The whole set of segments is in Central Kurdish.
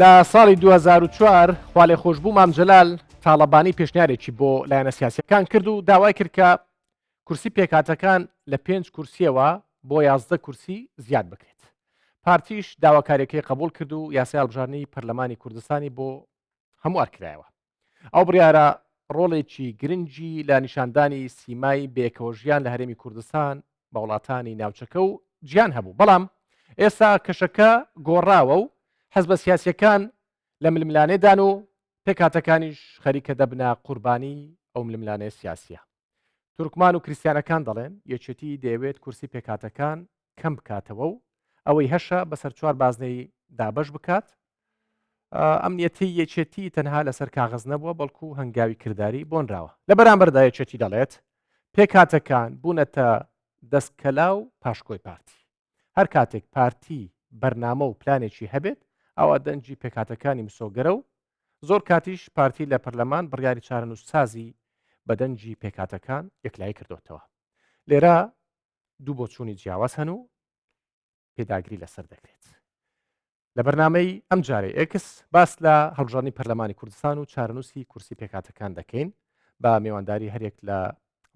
لە ساڵی 2004 خوا لێ خۆشببوو مامجلال تاالبانی پێشنیارێکی بۆ لایەنە سیاسەکان کرد و داوای کرد کە کورسی پێکاتەکان لە 5 کورسیەوە بۆ 11 کورسی زیاد بکرێت. پارتیش داواکاریەکەی قبول کرد و یاسای هەڵبژارنی پەرلەمانی کوردستانی بۆ هەموار کرایەوە. ئەو بڕیارە ڕۆڵێکی گرنگی لە نیشاندانی سیمای بێکەوەژیان لە هەرێمی کوردستان بە وڵاتانی ناوچەکە و گیان هەبوو. بەڵام ئێستا کەشەکە گۆڕاوە و حەزب سیاسیەکان لە ململانێدان و پێکاتەکانیش خەریکە دەبنە قوربانی ئەو ململانەیە سیاسیە. تورکمان و کریسیانەکان دەڵێن یەکێتی دەیەوێت کورسی پێکاتەکان کەم بکاتەوە و ئەوەی هەشە بەسەر چوار بازنەی دابەش بکات. ئەمنیەتی یەکێتی تەنها لەسەر کاغز نەبووە بەڵکو هەنگاوی کردداری بۆنراوە. لە بەرامبەردا یەکێتی دەڵێت پێکاتەکان بوونەتە دەستکەلا و پاشکۆی پارتی. هەر کاتێک پارتی بەرنامە و پلانێکی هەبێت ئەوە دەنجی پێکاتەکانی مسۆگەرە و زۆر کاتیش پارتی لە پەرلەمان بڕیاری چارەنووسسازی بە دەنجی پێکاتەکان یەکلایی کردوتەوە. لێرە دوو بۆ چوونی جیاواز هەن و پێداگری لەسەر دەکرێت. لە بەرنامەی ئەم جارێ ئێکس باس لە هەڵبژارنی پەرلەمانی کوردستان و چارەنووسی کورسی پێکاتەکان دەکەین بە میێوانداری هەرێک لە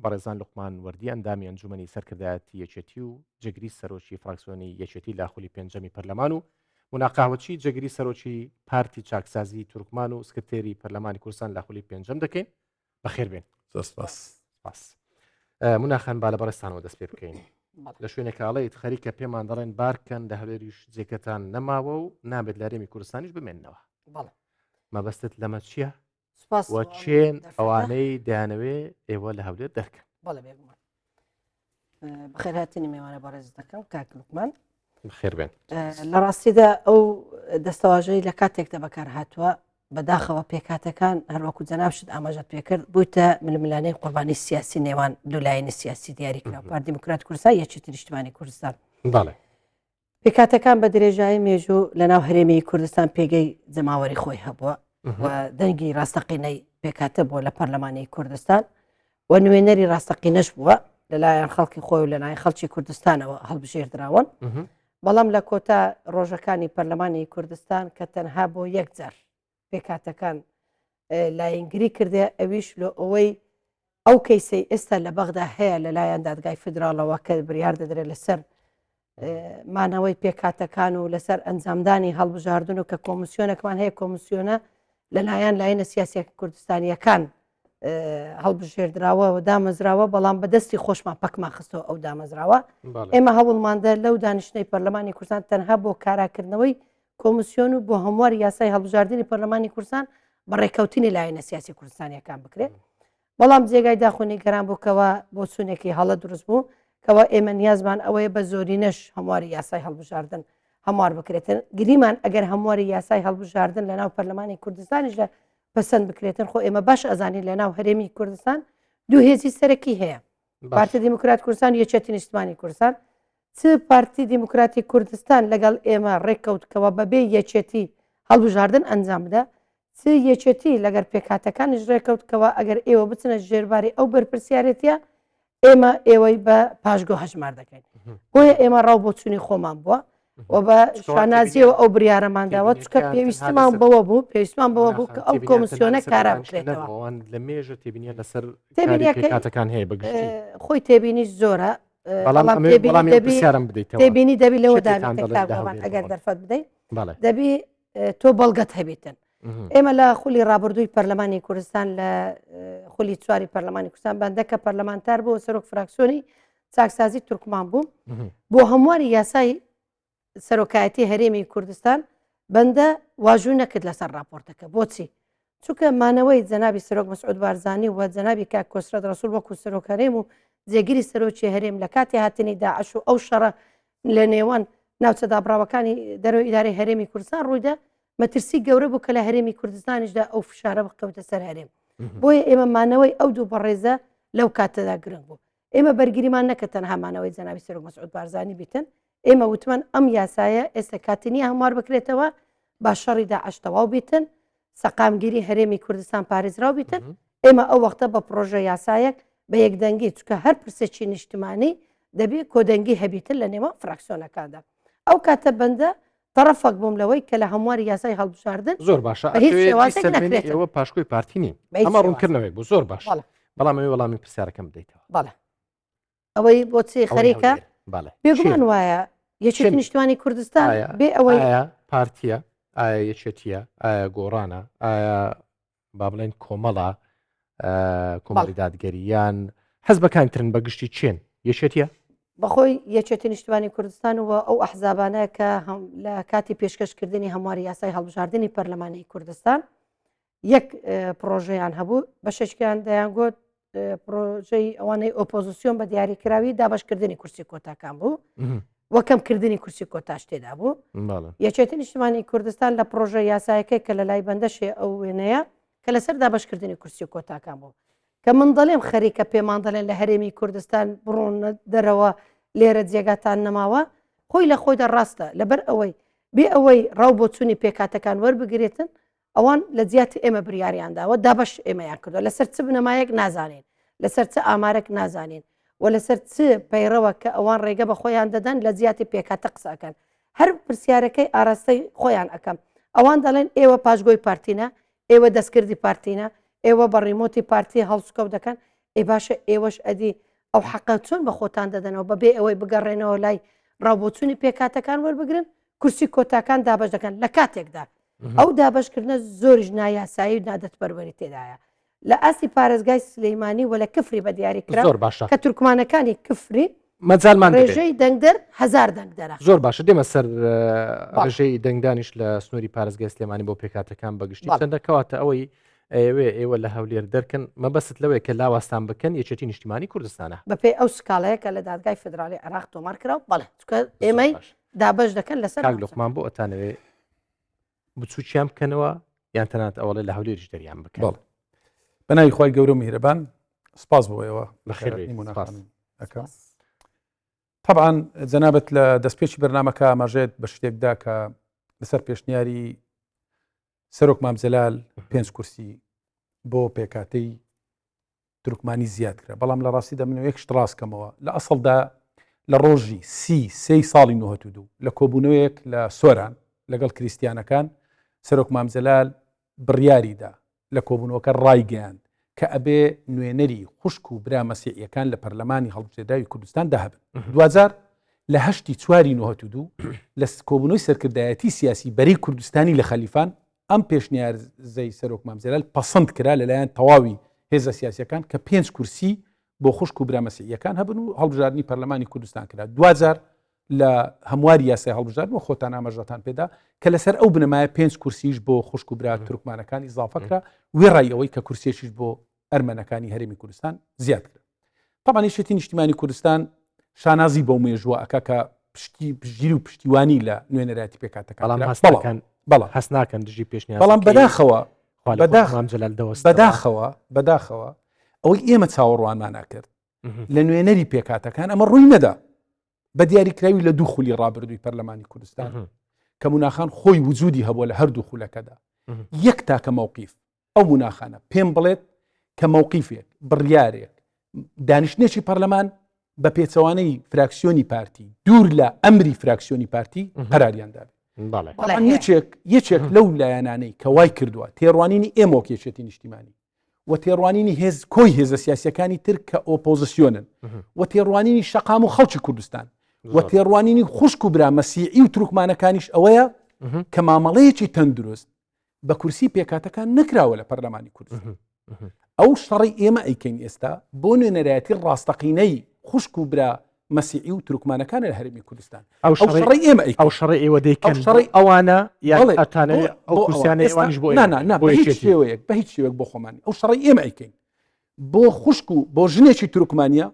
بەڕێزان لوقمان وەردی ئەندامی ئەنجومەنی سەرکردایەتی یەکێتی و جگری سەرۆکی فراکسیۆنی یەکێتی لاخولی پێنجەمی پەرلەمان و مناقاوەچی جگری سەرۆکی پارتی چاکسازی تورکمان و سکرتێری پەرلەمانی کوردستان لاخولی پێنجەم دەکەین. بەخێربێن. مناخان با لە بەڕێستانەوە دەست پێ بکەین. لە شوێنێکاڵیت خەریکە پێمان دەڵێن بارکەن لە هەولێریش جێکەتان نەماوە و نابێت لە هەرێمی کوردستانیش بمێننەوە. مەبەستت لەمە چییە؟ وە چێن ئەوانەی دایانەوێ ئێوە لە هەولێر دەرکەن؟ بەخێر هاتنی میوانە بەڕێز دەکەم کاک لوقمان. بەخێربێن. لە ڕاستیدا ئەو دەستەواژەی لە کاتێکدا بەکار هاتووە بەداخەوە پێکاتەکان هەروەکو جەنابشت ئاماژەت پێکرد بوویتە ململانەی قوربانی سیاسی نێوان دوولایەنی سیاسی دیاریکرا پارتی دیموکرات کوردستان یەکێتی نیشتیمانی کوردستان. پێکاتەکان بە درێژایی مێژوو لە ناو هەرێمی کوردستان پێگەی جەماوەری خۆی هەبووە و دەنگی ڕاستەقینەی پێکاتە بووە لە پەرلەمانی کوردستان و نوێنەری ڕاستەقینەش بووە لەلایەن خەڵکی خۆی و لەلایەن خەڵکی کوردستانەوە هەڵبژێردراون. بەڵام لە کۆتا ڕۆژەکانی پەرلەمانی کوردستان کە تەنها بۆ یەکجار پێکاتەکان لایەنگری کردێ ئەویش لە ئەوەی ئەو کەیسەی ئێستا لە بەغدا هەیە لەلایەن دادگای فدراڵەوە کە بڕیار دەدرێت لەسەر مانەوەی پێکاتەکان و لەسەر ئەنجامدانی هەڵبژاردن و کە کۆمسیۆنەکەمان هەیە کۆمسیۆنە لەلایەن لایەنە سیاسی کوردستانیەکان هەڵبژێردراوە و دامەزراوە بەڵام بەدەستی خۆشمان پەکمان خستەوە ئەو دامەزراوە. ئێمە هەوڵماندە لەو دانیشتەی پەرلەمانی کوردستان تەنها بۆ کاراکردنەوەی کۆمسیۆن و بۆ هەموار یاسای هەڵبژاردننی پەرلەمانی کوردستان بە ڕێکەوتنی لایەنە سیاسی کوردستانیەکان بکرێت. بەڵام جێگای داخۆنی گەران بووکەوە بۆ چوونێکی هەڵە دروست بوو کەەوە ئێمە نیازمان ئەوەیە بە زۆرینەش هەمواری یاسای هەڵبژاردن هەموار بکرێتن. گریمان ئەگەر هەمواری یاسای هەڵبژاردن لە ناو پەرلەمانی کوردستانیش لە پەسەند بکرێتن خۆ ئێمە باش ئەزانین لە ناو هەرێمی کوردستان دوو هێزی سەرەکی هەیە. پارتی دیموکرات کوردستان و یەکێتی نیشتیمانی کوردستان. چ پارتی دیموکراتی کوردستان لەگەڵ ئێمە ڕێککەوتکەوە بەبێ یەکێتی هەڵبژاردن ئەنجام بدە، چ یەکێتی لەگەر پێکاتەکانیش ڕێککەوتکەوە ئەگەر ئێوە بچنە ژێرباری ئەو بەرپرسیارەتە ئێمە ئێوەی بە پاشگۆ هەژمار دەکەین. بۆیە ئێمە ڕاو بۆ چوونی خۆمان بووە و بە شانازیەوە ئەو بریارەمانداوە چکە پێویستمان بەوە بوو پێویستمان بەوە بوو کە ئەو کۆمسیۆنە کارا بکرێتەوە. لە مێژە تێبینیە لەسەر پێکاتەکان هەیە بەگشتی خۆی تێبینیش زۆرە تێبینی دەبی لەوە دابێتمان ئەگەر دەرفەت بدەیت دەبی تۆ بەڵگەت هەبێتن. ئێمە لە خولی ڕابردووی پەرلەمانی کوردستان لە خولی چواری پەرلەمانی کوردستان بەندەکە پەرلەمانتار بوو سەرۆک فراکسیۆنی چاکسازی تورکمان بوو بۆ هەمواری یاسای سەرۆکایەتی هەرێمی کوردستان بەندە واژوو نەکرد لەسەر راپۆرتەکە. بۆچی؟ چونکە مانەوەی جەنابی سەرۆک مەسعود بارزانی و جەنابی کاک کۆسرەت ڕەسوول وەکو سەرۆک هەرێم و جێگیری سەرۆکی هەرێم لە کاتی هاتنی داعش و ئەو شەڕە لە نێوان ناوچە دابڕاوەکانی دەرەوەی ئیدارەی هەرێمی کوردستان ڕوویدا مەترسی گەورە بوو کە لە هەرێمی کوردستانیشدا ئەو فشارە بکەوتە سەر هەرێم. بۆیە ئێمە مانەوەی ئەو دوو بەڕێزە لەو کاتەدا گرنگ بوو. ئێمە بەرگریمان نەکە تەنها مانەوەی جەنابی سەرۆک مەسعود بارزانی بیتن. ئێمە وتمان ئەم یاسایە ئێستا کاتنی هەموار بکرێتەوە با شەڕی داعش تەواو بیتن سەقامگیری هەرێمی کوردستان پارێزراو بیتن. ئێمە ئەو وەختە بە پرۆژە یاسایەک بە یەکدەنگی چکە هەر پرسێکی نیشتیمانی دەبێت کۆدەنگی هەبیتن لە نێوان فراکسیۆنەکاندا. ئەو کاتە بەندە تەرەفەک بووم لەوەی کە لە هەمواری یاسای هەڵبژاردن زۆر باشە بە هیچ شێوازێک سەرمێنی نەکرێتەوە. ئێوە پاشکۆی پارتی نین بە هیچ ئەمە شێوازێک. ڕوونکردنەوەی بوو زۆر باش بەڵێ. بەڵام ئەوێ وەڵامی پرسیارەکەم بدەیتەوە بەڵێ ئەوەی بۆچی خەریکە بێگومان وایە یەکێتی نیشتوانی کوردستان بێ ئەوەی پارتیە ئایا یەکێتیە ئایا گۆڕانە ئایا با بڵێن کۆمەڵە کۆمەڵی دادگەریان حەز بەکانترن بە گشتی چێن یەکێتیە بەخۆی یەکێتی نیشتوانی کوردستان و ئەو ئەحزابانەیە کە لە کاتی پێشکەشکردنی هەمواری یاسای هەڵبژاردننی پەرلەمانی کوردستان یەک پرۆژەیان هەبوو بەشێکیان دەیانگوت پرۆژەی ئەوانەی ئۆپۆزیسیۆن بە دیاریکراوی دابشکردنی کورسی کۆتاکان بوو وەکەمکردنی کورسی کۆتاش تێدا بوو یەکێتی نیشتوانی کوردستان لە پرۆژە یاسایەکەی کە لە لای بەندەشێ ئەو وێنەیە کە لەسەر دابشکردنی کورسی کۆتاکان بوو کە من دەڵێم خەریکە پێمان دەڵێن لە هەرێمی کوردستان بڕۆن دەرەوە لێرە جێگاتان نەماوە خۆی لە خۆیدا ڕاستە لەبەر ئەوەی بێ ئەوەی ڕاو بۆ چوونی پێکاتەکان وەربگرێتن ئەوان لە جیاتی ئێمە بریاریانداوە دابش ئێمەیان کردو لەسەر چ بنەمایەک نازانین لەسەر چ ئامارێک نازانین و لەسەر چ پەیڕەوە کە ئەوان ڕێگە بە خۆیان دەدەن لە جیاتی پێکاتە قساکەن هەر پرسیارەکەی ئاراستەی خۆیان ئەەکەم ئەوان دەڵێن ئێوە پاشگۆی پارتینە ئێوە دەستکردی پارتینە ئێوە بە ڕیمۆتی پارتی هەڵسوکەوت دەکەن ئێ باشە ئێوەش ئەدی ئەو حەقە چۆن بە خۆتان دەدەنەوە بەبێ ئەوەی بگەڕێنەوە لای ڕاوبۆچوونی پێکاتەکان وەربگرن کورسی کۆتاکان دابش دەکەن لە کاتێکدا ئەو دابشکردنە زۆریش نایاسایی و نادەتپەروەری تێدایە لە ئاسی پارێزگای سلەیمانی و لە کفری بە دیاریکرا کە تورکمانەکانی کفری مەجالمان ڕێژەی دەنگدەر 1000 دەنگدەرە زۆر باشە دێمە سەر ڕێژەی دەنگدانیش لە سنووری پارێزگای سلێمانی بۆ پێکاتەکان بەگشتی چەندەکەواتە ئەوەی ئێوە لە هەولێر دەرکن مەبەست لەوەیە کە لاوەستان بکەن یەکێتی نیشتیمانی کوردستانە بەپێی ئەو سکاڵەیە کە لە دادگای فدرالی عراق تۆمار کراوە بەڵێ ئێمەی دابش دەکەن لەسەر لۆقمان بۆ ئەتانەوێ بچووچیان بکەنەوە یان تەنات ئەوڵێ لە هەولێریش دەریان بکەن بەناوی خۆی گەورە و میهرەبان سپاس بۆ ئێوە بەخێر طبعاً جەنابەت لە دەستپێکی بەرنامەکە ئاماژێت بە شتێکدا کە لەسەر پێشنیاری سەرۆک مامجەلال 5 کورسی بۆ پێکاتەی تورکمانی زیاد کرا بەڵام لە ڕاستی دەمنەوە یەک شت ڕاستکەمەوە لە ئەسڵدا لە ڕۆژی سی ساڵی 92 لە کۆبوونەوەیەک لە سۆران لەگەڵ کریسیانەکان سەرۆک مامجەلال بڕیاریدا لە کۆبوونەوەکە ڕایگەیاند کە ئەبێ نوێنەری خوشک و برا مەسیحیەکان لە پەرلەمانی هەڵبژێرداوی کوردستان داهبن دوجار لە 8 چواری 92 لە کۆبوونەوەی سەرکردایەتی سیاسی بەری کوردستانی لە خەلیفان ئەم پێشنیارزەی سەرۆک مامجەلال پەسەند کرا لەلایەن تەواوی هێزە سیاسیەکان کە 5 کورسی بۆ خوشک و برا مەسیحیەکان هەبن و هەڵبژاردننی پەرلەمانی کوردستان کرا دوجار لە هەمواری یاسای هەڵبژاردنەوە خۆتان ئاماژەتان پێدا کە لەسەر ئەو بنەمایە 5 کورسیش بۆ خوشک و برا تورکمانەکان ئیزافەکرا وێڕای ئەوەی کە کورسێکیش بۆ ئەرمەنەکانی هەرێمی کوردستان زیاد کرا طبعاً یەکێتی نیشتیمانی کوردستان شانازی بۆ مێژووە ئەکا کە پشتگیری و پشتیوانی لە نوێنەراتی پێکاتەکان هەست ناکەن دژی پێشنیار بەڵام بەداخەوە ئەوەی ئێمە چاوەڕوانمان ناکرد لە نوێنەری پێکاتەکان ئەمە ڕووی نەدا بە دیاریکراوی لە دوو خولی ڕابردووی پەرلەمانی کوردستان کە موناخان خۆی وجودی هەبووە لە هەردوو خولەکەدا یەک تاکە مووقیف ئەو موناخانە پێم بڵێت کە مووقیفێک بڕیارێک دانیشتێکی پەرلەمان بە پێچەوانەی فراکسیۆنی پارتی دوور لە ئەمری فراکسیۆنی پارتی قەراریاندا یەکێک لەو لایەنانەی کە وای کردووە تێڕوانینی ئێمە یەکێتی نیشتیمانی و تێڕوانینی کۆی هێزە سیاسیەکانی تر کە ئۆپۆزیسیۆنن و تێڕوانینی شەقام و خەڵکی کوردستان و تێڕوانینی خوشک و برا مەسیحی و تورکمانەکانیش ئەوەیە کە مامەڵەیەکی تەندروست بە کورسی پێکاتەکان نکراوە لە پەرلەمانی کوردستان ئەو شەڕی ئێمە ئەیکەین ئێستا بۆ نوێنەرایەتی ڕاستەقینەی خوشک و برا مەسیحی و تورکمانەکان لە هەرێمی کوردستان ئەو شەڕی ئێمە ئەو شەڕی ئێوە دەیکەن شەڕی ئەوانە ئەتانەوێت ئەو کورسیانە ئێوانیش بۆ بە هیچ شێوەیەک بۆ خۆمانی ئەو شەڕی ئێمە ئەیکەین بۆ خوشک و بۆ ژنێکی تورکمانیا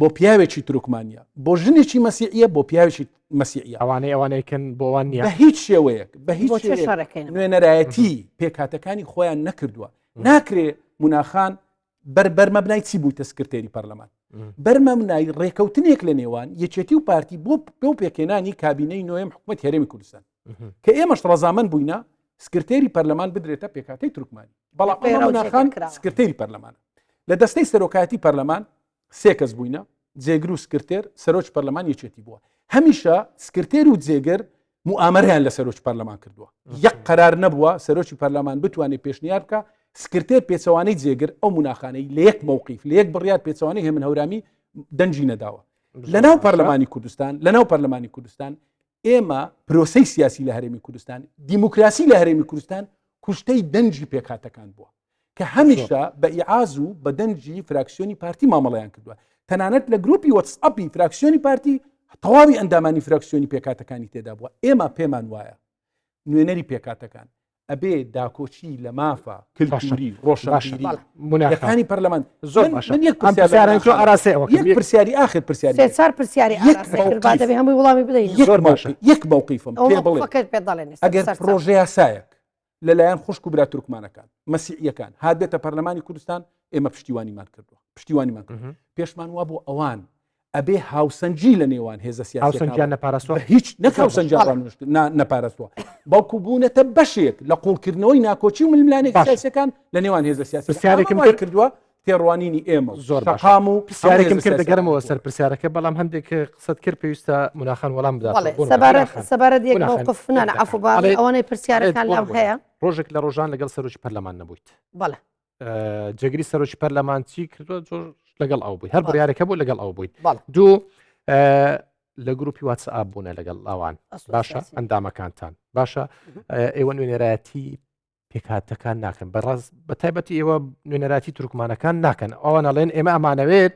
بۆ پیاوێکی تورکمانیا بۆ ژنێکی مەسیحیە بۆ پیاوێکی مەسیحیە ئەوانەیەکەن بۆوان نیە بە هیچ شێوەیەک بە هیچ نوێنەرایەتی پێکاتەکانی خۆیان نەکردووە ناکرێ موناخان بەرمەبنای چی بوویتە سکرتێری پەرلەمان بەرمەبنای ڕێکەوتنێک لە نێوان یەکێتی و پارتی بۆ پێکێنانی کابینەی نوێم حکومەت هەرێمی کوردستان کە ئێمەش ڕەزامەند بووینە سکرتێری پەرلەمان بدرێتە پێکاتەی تورکمانی بەڵام موناخان سکرتێری پەرلەمان لە دەستەی سەرۆکایەتی پەرلەمان 3 کەس بووینە جێگر و سکرتێر سەرۆک پەرلەمان یەکێتی بووە هەمیشە سکرتێر و جێگر موامەریان لە سەرۆکی پەرلەمان کردووە یەک قەرار نەبووە سەرۆکی پەرلەمان بتوانێت پێشنیار بکە سکرتێر پێچەوانەی جێگر ئەو مناخانەی لە یەک مووقیف لە یەک بڕیار پێچەوانەی هێمن هەورامی دەنجی نەداوە لەناو پەرلەمانی کوردستان ئێمە پرۆسەی سیاسی لە هەرێمی کوردستان دیموکراسی لە هەرێمی کوردستان کوشتەی دەنجی پێکهاتەکان بووە کە هەمیشە بە ئیعاز و بە دەنجی فراکسیۆنی پارتی مامەڵەیان کردووە تەنانەت لە گروپی وەتسئەپی فراکسیۆنی پارتی تەواوی ئەندامانی فراکسیۆنی پێکاتەکانی تێدا بووە ئێمە پێمان وایە نوێنەری پێکاتەکان ئەبێ داکۆچی لە مافە کلتوری ڕۆشنبیریەکانی پەرلەمان زۆر پرسیاری ئاخر پرسیاری دەبێ هەمووی وڵامی بدەین یەک مووقیفم پێ بڵێ ئەگەر پرۆژه یاسایەک لەلایەن خوشک و برا تورکمانەکان مەسیحیەکان هاتبێتە پەرلەمانی کوردستان ئێمە پشتیوانیمان کردووە پێشمان وا بۆ ئەوان ئەبێ هاوسەنجی لە نێوان هێزە سیاسییان نەپارەستوە هیچ نەکاوسەنجان نەپارەستوە باوکو بوونەتە بەشێک لە قوڵکردنەوەی ناکۆچی و ململانێک سیاسەکان لە نێوان هێزە سیاسیەکەم کردووە تێڕوانینی ئێمە زۆر قام و پرسیارێکم کرد دەگەرمەوە سەر پرسیارەکە بەڵام هەندێک قسەت کرد پێویستە مناخان وەڵام بدات سەبارەت یەک موقفنانە ئەفوباڵ ئەوانەی پرسیارەکان لەم هەیە ڕۆژێک لە ڕۆژان لەگەڵ سەرۆکی پەرلەمان نەبوویت بەڵێ جێگری سەرۆکی پەرلەمان چی کردووە زۆر لەگەڵ ئەو بووی هەر بڕیارێکە بوو لەگەڵ ئەو بوویت دوو لە گروپی واتسئاپ بوونە لەگەڵ ئەوان باشە ئەندامەکانتان باشە ئێوە نوێنەرایەتی پێکهاتەکان ناکەن بەڕاست بە تایبەتی ئێوە نوێنەراتی تورکمانەکان ناکەن ئەوان ئەڵێن ئێمە ئەمانەوێت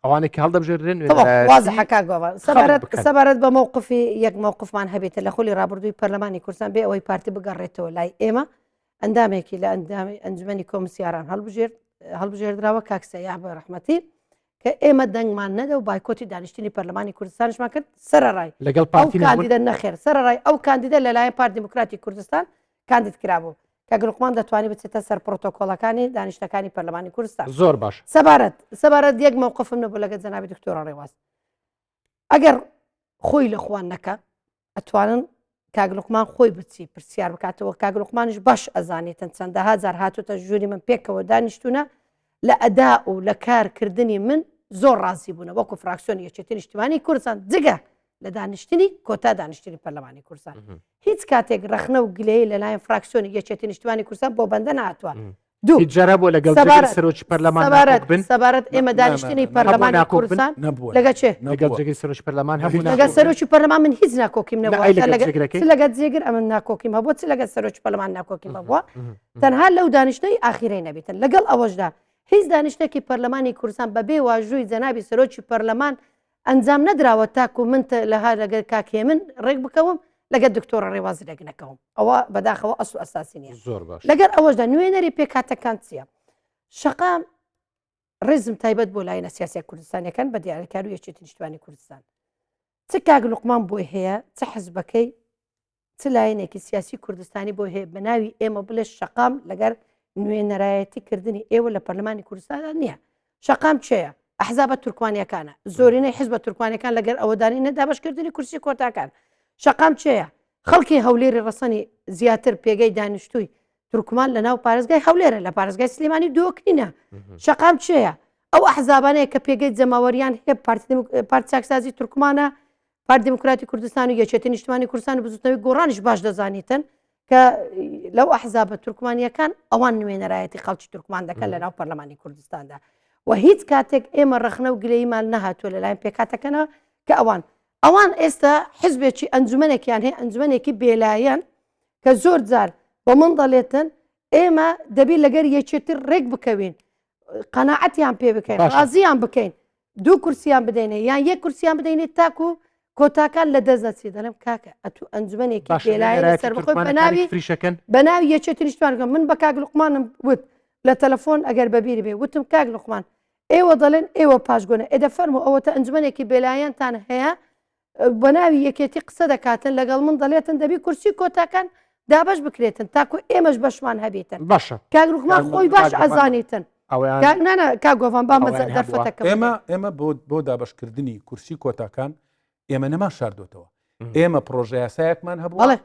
ئەوانێکی هەڵدەبژێرن سەبارەت بە مووقفی یەک مووقفمان هەبێتە لە خۆلی ڕابردووی پەرلەمانی کوردستان بێ ئەوەی پارتی بگەڕێتەوە لای ئێمە ئەندامێکی لە ئەندامی ئەنجومەنی کۆمسیاران هەڵبژێردراوە کاکسەیە بە ڕەحمەتی کە ئێمە دەنگمان نەدا و بایکۆتی دانیشتنی پەرلەمانی کوردستانشمان کرد سەرڕای لەگەڵ پارتی کاندیدە نەخێر سەرڕای ئەو کاندیدە لەلایەن پارتی دیموکراتی کوردستان کاندید کرابوو کە گڵقمان دەتوانێت بچێتە سەر پرۆتۆکۆڵەکانی دانیشتەکانی پەرلەمانی کوردستان زۆر باش سەبارەت یەک مووقفم نەبوو لەگەڵ جەنابی دکتۆرە ڕێواز ئەگەر خۆی لە خوان نەکە ئەتوانن کاگلقمان خۆی بچی پرسیار بکاتەوە کاگلقمانش باش ئەزانێتن چەندەها جار هاتوتە ژووری من پێکەوە دانیشتونە لە ئەدا و لە کارکردنی من زۆر ڕازی بوون وەکو فراکسیۆن یەکێتی نیشتیمانی کوردستان جگە لە دانیشتنی کۆتا دانیشتنی پەرلەمانی کوردستان هیچ کاتێک رەخنە و گلەیە لەلایەن فراکسیۆنی یەکێتی نیشتیمانی کوردستان بۆ بەندە نهاتووە جارە بۆ لەگەڵ سەرۆکی پەرلەمان سەبارەت ئێمە دانیشتنی پەرلەمانی کوردستان لەگە چێ لەگەڵ جێگەی سەرۆکی پەرلەمان هەبوو لەگە سەرۆکی پەرلەمان من هیچ ناکۆکیم نەبووە لەگەت جێگر ئەمە ناکۆکیم هەبووە چ لەگەت سەرۆکی پەرلەمان ناکۆکیم هەبووە تەنها لەو دانیشتەی ئاخیرەی نەبێتن لەگەڵ ئەوەشدا هیچ دانیشتێکی پەرلەمانی کوردستان بەبێ واژووی جەنابی سەرۆکی پەرلەمان ئەنجام نەدراوە تاکو من لەها لەگەر کاکێ من ڕێک بکەوم لەگەر دکتۆرە ڕێواز لێک نەکەوم ئەوە بەداخەوە ئەسو ئەساسی نیە لەگەر ئەوەشدا نوێنەری پێکاتەکان چییە شەقام ڕێزم تایبەت بۆ لایەنە سیاسی کوردستانیەکان بە دیارەکار و یەکێتی نیشتیمانی کوردستان چ کاگلقمان بۆی هەیە چ حزبەکەی چ لایەنێکی سیاسی کوردستانی بۆ هەیە بە ناوی ئێمە بڵێ شەقام لەگەر نوێنەرایەتی کردنی ئێوە لە پەرلەمانی کوردستاندا نییە شەقام چێە ئەحزابە تورکمانیەکانە زۆرینەی حزبە تورکمانەکان لەگەر ئەوەدانی نەدابشکردنی کورسی کۆتاکان شەقام چێە خەڵکی هەولێری ڕەسەنی زیاتر پێگەی دانیشتووی تورکمان لە ناو پارێزگای هەولێرە لە پارێزگای سلێمانی دۆکنینە شەقام چێە ئەو ئەحزابانەیە کە پێگەی جەماوەریان هەیە پارتی چاکسازی تورکمانە پارتی دیموکراتی کوردستان و یەکێتی نیشتیمانی کوردستان و بزوتنەوەی گۆڕانیش باش دەزانیتن کە لەو ئەحزابە تورکمانیەکان ئەوان نوێنەرایەتی خەڵکی تورکمان دەکەن لە ناو پەرلەمانی کوردستاندا و هیچ کاتێک ئێمە ڕەخنە و گلەیمان نەهاتووە لەلایەن پێکاتەکەنەوە کە ئەوان ئێستا حزبێکی ئەنجومەنێکیان هەیە ئەنجومەنێکی بێلایەن کە زۆر جار بە من دەڵێتن ئێمە دەبی لەگەر یەکێتر ڕێک بکەوین قەناعەتیان پێ بکەین ڕازیان بکەین دوو کورسیان بدەینێ یان یەک کورسیان بدەینێت تاکو کۆتاکان لە دەستدەچی دەڵێم کاکە ئەتو ئەنجومەنێکی بێلایەن سەر بخۆی بە ناوی یەکێتی نیشتیمانەکە من بە کاگلقمانم وت لە تەلەفۆن ئەگەر بەبیری بێ وتم کاگلقمان ئێوە دەڵێن ئێوە پاشگۆنە ئێدە فەرمو ئەوەتە ئەنجومەنێکی بێلایەنتان هەیە بە ناوی یەکێتی قسە دەکاتن لەگەڵ من دەڵێتن دەبی کورسی کۆتاکان دابش بکرێتن تاکو ئێمەش بەشمان هەبێتن باشە کاگلقمان خۆی باش ئەزانیتن کاگۆڤان بامە دەرفەتەکە ئێمە بۆ دابشکردنی کورسی کۆتاکان ئێمە نەما شاردۆتەوە ئێمە پرۆژە یاسایەکمان هەبوو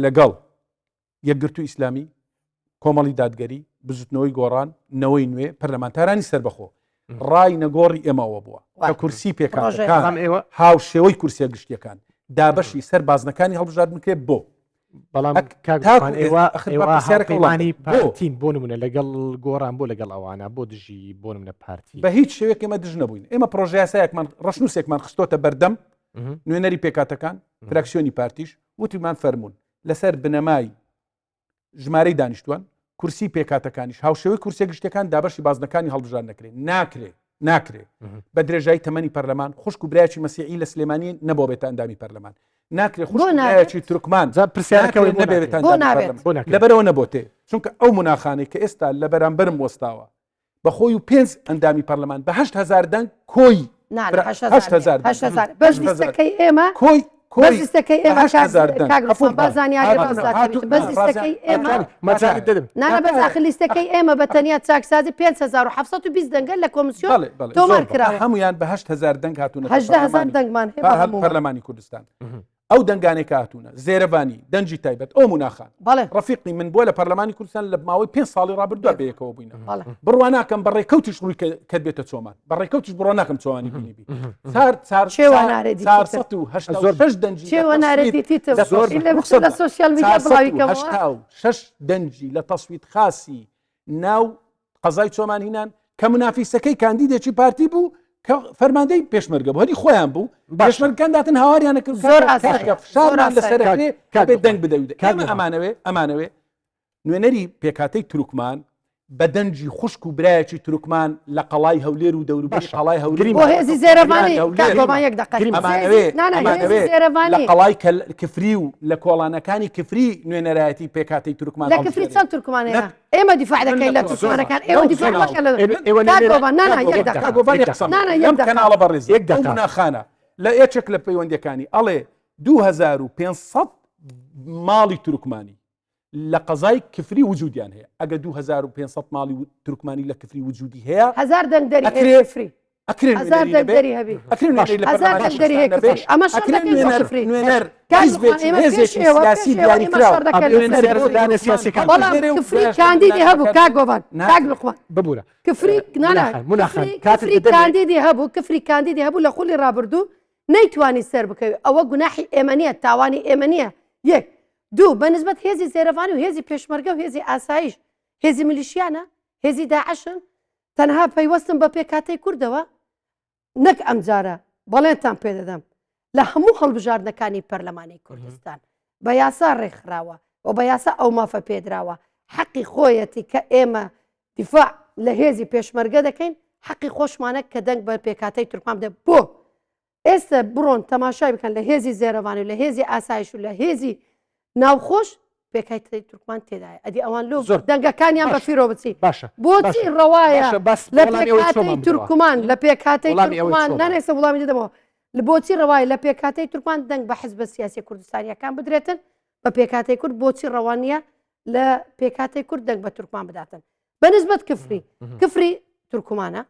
لەگەڵ یەکگرتووی ئیسلامی کۆمەڵی دادگەری بزوتنەوەی گۆڕان نەوەی نوێ پەرلەمانتارانی سەربەخۆ ڕای نەگۆڕی ئێمەوە بووە کە کورسی پێکاتەکان هاوشێوەی کورسیە گشتیەکان دابەشی سەر بازنەکانی هەڵبژاردن کرێت بۆ بەڵام تاکو ئێوە پرسیارێکە هاوپەیمانی وڵات. پارتین بۆ نمونە لەگەڵ گۆڕان بۆ لەگەڵ ئەوانە بۆ دژی بۆ نمونە پارتی بە هیچ شێوەیەک ئێمە دژ نەبووین ئێمە پرۆژیاسایەکمان ڕشنووسێکمان خستۆتە بەردەم نوێنەری پێکاتەکان فراکسیۆنی پارتیش وتیمان فەرمونون لەسەر بنەمای ژمارەی دانیشتوان کورسی پێکاتەکانیش هاوشێوەی کورسێک گشتەکان دابەشی بازنەکانی هەڵبژار نەکرێت ناکرێت بە درێژایی تەمەنی پەرلەمان خوشک و برایکی مەسیحی لە سلێمانی نەبوو بێتە ئەندامی پەرلەمان ناکرێت خوشکی تورکمان پرسیارەکەی نەبێت ناکرێت. لەبەرەوە نەبووتێ چونکە ئەو مناخانەی کە ئێستا لە بەرامبەرم وەستاوە بەخۆی و 5 ئەندامی پەرلەمان بە 8,000 دەنگ کۆی 8,000 بەزیستەکەی ئێمە بەزیستەکەی ئێمە بەزیستەکەی ئێمە نانە بەزاخ لیستەکەی ئێمە بە تەنیا چاکسازی 5,720 دەنگە لە کۆمسیۆن تۆمار کراوە هەمویان بە 8,000 دەنگ هاتوونە 8,000 دەنگمان هەیە پەرلەمانی کوردستان ئەو دەنگانێک هاتوونە زێرەبانی دەنجی تایبەت ئەو مناخان ڕفیقی من بۆ لە پەرلەمانی کوردستان لە ماوەی 5 ساڵی ڕابردووە بەیەکەوە بووینە بڕوا ناکەم بەڕێکەوتیش ڕووی کە بێتە چۆمان بەڕێکەوتیش بڕۆ ناکەم چۆوانی بینیبی شش دەنجی لە تەسویت خاصی ناو قەزای چۆمان هینان کە منافیسەکەی کاندیدێکی پارتی بوو کە فەرماندەی پێشمەرگە بوو هەری خۆیان بوو پێشمەرگەکانداتن هاواریانە کرد شارمان لەسەرێ کابێت دەنگ بدەوت ئەمانەوێ نوێنەری پێکاتەی تورکمان بە دەنجی خوشک و برایەکی تورکمان لە قەڵای هەولێر و دەوروبەری قەڵای هەولێر بۆ هێزی زێرەبانی لە قەڵای کفری و لە کۆڵانەکانی کفری نوێنەرایەتی پێکاتەی تورکمان لە کفری چەند تورکمانەیە ئێمە دیفاع دەکەین لە تورکمانەکان ئێوە دیفاع کەناڵە بەڕێز ئەو مناخانە لە یەکێک لە پەیوەندیەکانی ئەڵێ 2500 ماڵی تورکمانی لە قەزای کفری وجودیان هەیە ئەگە 2500 ماڵی تورکمانی لە کفری وجودی هەیە 1000 دەنگ دەری کفری کاندیدی هەبوو کاگۆڤان ببوورە کفری کاندیدی هەبوو کفری کاندیدی هەبوو لە خولی ڕابردوو نەیتوانی سەر بکەوێت ئەوە گوناحی ئێمە نیە تاوانی ئێمە نییە یەک دوو بەنسبەت هێزی زێرەڤانی و هێزی پێشمەرگە و هێزی ئاسایش هێزی ملیشیانە هێزی داعشن تەنها پەیوەستم بە پێکاتەی کوردەوە نەک ئەم جارە بەڵێنتان پێدەدەم لە هەموو هەڵبژاردنەکانی پەرلەمانی کوردستان بە یاسا ڕێکخراوە و بە یاسا ئەو مافە پێدراوە حەقی خۆیەتی کە ئێمە دیفاع لە هێزی پێشمەرگە دەکەین حەقی خۆشمانە کە دەنگ بە پێکاتەی تورکمان بدە بۆ ئێستا بڕۆن تەماشای بکەن لە هێزی زێرەڤانی و لە هێزی ئاسایش و لە هێزی ناوخۆش پێکاتی تورکمان تێدایە ئەدی ئەوان لۆ دەنگەکانیان بە فیرۆ بچی بۆچی ڕەوایە لە پێکاتی تورکمان لە پێکاتەی تورکمان نانێسە وڵامی دەدەمەوە لە بۆچی ڕەوایە لە پێکاتەی تورکمان دەنگ بە حزب سیاسی کوردستانیەکان بدرێتن بە پێکاتەی کورد بۆچی ڕەوانیە لە پێکاتەی کورد دەنگ بە تورکمان بداتن بەنسبەت کفری تورکمانە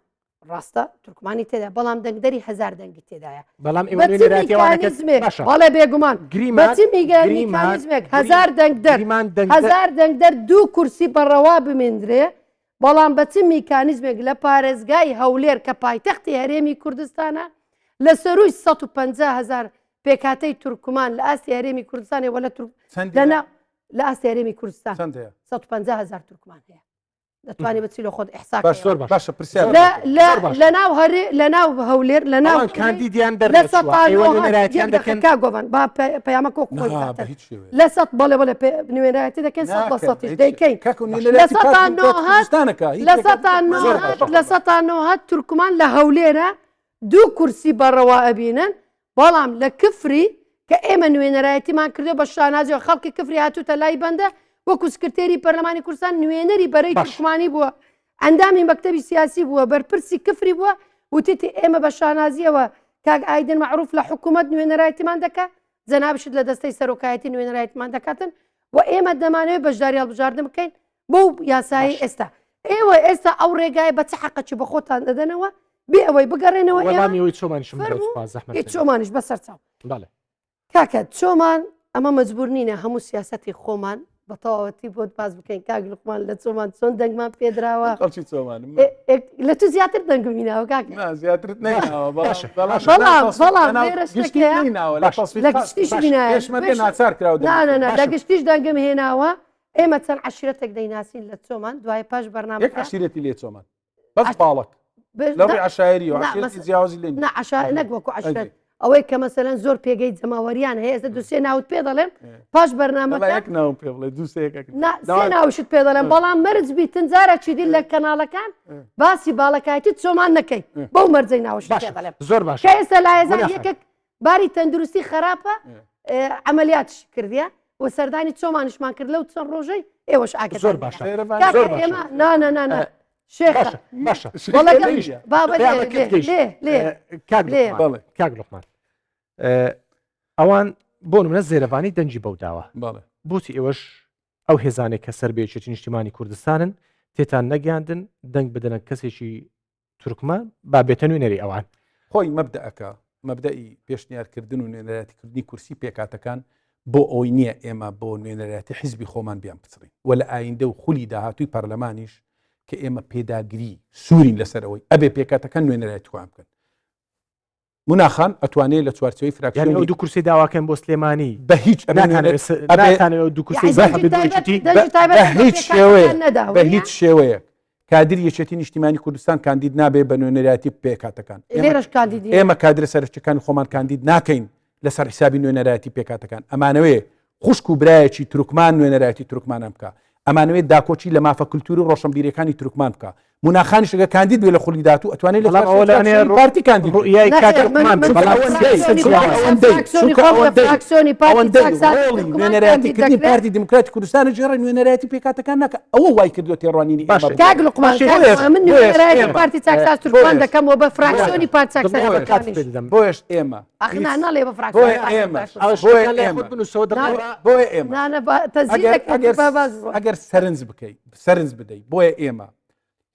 ڕاستە تورکمانی تێدا بەڵام دەنگدەری 1000 دەنگی تێدایە بەڵێ بێگومان میگەنیزمێک 1000 دەنگدەر 2 کورسی بەڕەوا بمێنرێ بەڵام بەچ میکانیزمێک لە پارێزگای هەولێر کە پایتەختی هەرێمی کوردستانە لە سەروی 150,000 پێکاتەی تورکمان لە ئاستی هەرێمی کوردستانی وە لە ئاستی هەرێمی کوردستان 150,000 تورکمان هەیە دەتوانێت بچی لە خۆت ئەحساس لە ناو هەولێر لە ناو کاندیدیان کاگۆڤان با پەیامەکۆ خۆی لە سەد بەڵێ بڵێ نوێنەتی دەکەن 100 دەیکەین لە 100 تورکمان لە هەولێرە 2 کورسی بەڕەوا ئەبینن بەڵام لە کفری کە ئێمە نوێنەرایەتیمان کردو بە شانازیەوە خەڵکی کفری هاتووتە لای بەندە وەکو سکرتێری پەرلەمانی کوردستان نوێنەری بەرەی تورکمانی بووە ئەندامی مەکتەبی سیاسی بووە بەرپرسی کفری بووە وتیتی ئێمە بە شانازیەوە کاک ئایدن معروف لە حکوومەت نوێنەرایەتیمان دەکات جەنابشت لە دەستەی سەرۆکایەتی نوێنەرایەتیمان دەکاتن و ئێمە دەمانەوێت بەشداری هەڵبژاردن بکەین بۆ یاسایی ئێستا ئێوە ئێستا ئەو ڕێگای بە چ حەقەچی بە خۆتان دەدەنەوە بێ ئەوەی بگەڕێنەوە چۆمانیش بەسەر چاو کاکە چۆمان ئەمە مەجبور نینە هەموو سیاسەتی خۆمان بە تەواوەتی بۆت باز بکەین کاک لوقمان لە چۆمان چۆن دەنگمان پێدراوە خەڵکی چۆمانم لە تو زیاتر دەنگمیناوە کاک زیاترت نیناوە بەڵام لێرە شتێکەیە لە گشتیش بینایە پێشمەکە ناچار کراوە لە گشتیش دەنگم هێناوە ئێمە چەند عشرەتێک دەیناسین لە چۆمان دوای پاش یەک بەرنامە عشیرەتی لێ چۆمان بەس باڵک لە ڕێی عشایری و عشیرەتی جیاوازی لێ نەعشا نەک وەکو عشرەت ئەوەی کە مەسەلەن زۆر پێگەی جەماوەریان هەیە ئێستا دوسێ ناوت پێ دەڵێن پاش بەرنامەکە یەک ناو پێ بڵێ دووسەیەک سێ ناوشت پێ دەڵێن بەڵام مەرج بیتن جارە چیدی لە کەناڵەکان باسی باڵەکایەتی چۆمان نەکەی بەو مەرجەی ناوشت پێ دەڵێن زۆر باش کە ئێستا لایەزار یەکێک باری تەندروستی خراپە عملیاتش کردیە و سەردانی چۆمانشمان کرد لەو چەند ڕۆژەی ئێوەش ئاگە زۆر باش ئێمە نانە شێخە باشە کاک لوقمان ئەوان بۆ منە زێرەوانی دەنجی بەو داوە بۆچی ئێوەش ئەو هێزانێک کە سەربێچێتی نیشتیمانی کوردستانن تێتان نەگەاندن دەنگ بدەنە کەسێکی تورکمان با بێتە نوێنەری ئەوان خۆی مەبدەکە مەبدەئی پێشنیارکردن و نوێنەرەتیکردنی کورسی پێکاتەکان بۆ ئەوی نییە ئێمە بۆ نوێنەرەتی حیزبی خۆمان بیان بچڕین وە لە ئایندە و خولی داهاتووی پەرلەمانیش کە ئێمە پێداگری سوورین لەسەرەوەی ئەبێ پێکاتەکان نوێنەرەتی خۆیان بکەن مناخان ئەتوانێت لە چوارچەوەی فراکسیۆن دوو کورسی داواکەن بۆ سلێمانی بە هیچ بە هیچ شێوەیە کادر یەکێتی نیشتیمانی کوردستان کاندید نابێ بە نوێنەراتی پێکاتەکان ئێمە کادرە سەرچەکانی خۆمان کاندید ناکەین لەسەر حسابی نوێنەراتی پێکاتەکان ئەمانەوێ خوشک و برایەکی تورکمان نوێنەراتی تورکمانە بکە ئەمانەوێت داکۆچی لە مافە کولتور و ڕۆشنبیرەکانی تورکمان بکە مناخانیشەکە کاندید بێ لە خولی داات و ئەتوانێت لە پارتی کاندید نوێنەراتیکردنی پارتی دموکراتی کوردستان جێڕە نوێنەراتی پێکاتەکان ناکە ئەوە وای کردو تێڕوانینی پارتی چاکساز تورکمان دەکەمەوە بە فراکسیۆنی پارتی بۆیش ئێمە ناڵێ بە ئەگەر سەرنج بکەیت سەرنج بدەیت بۆیە ئێمە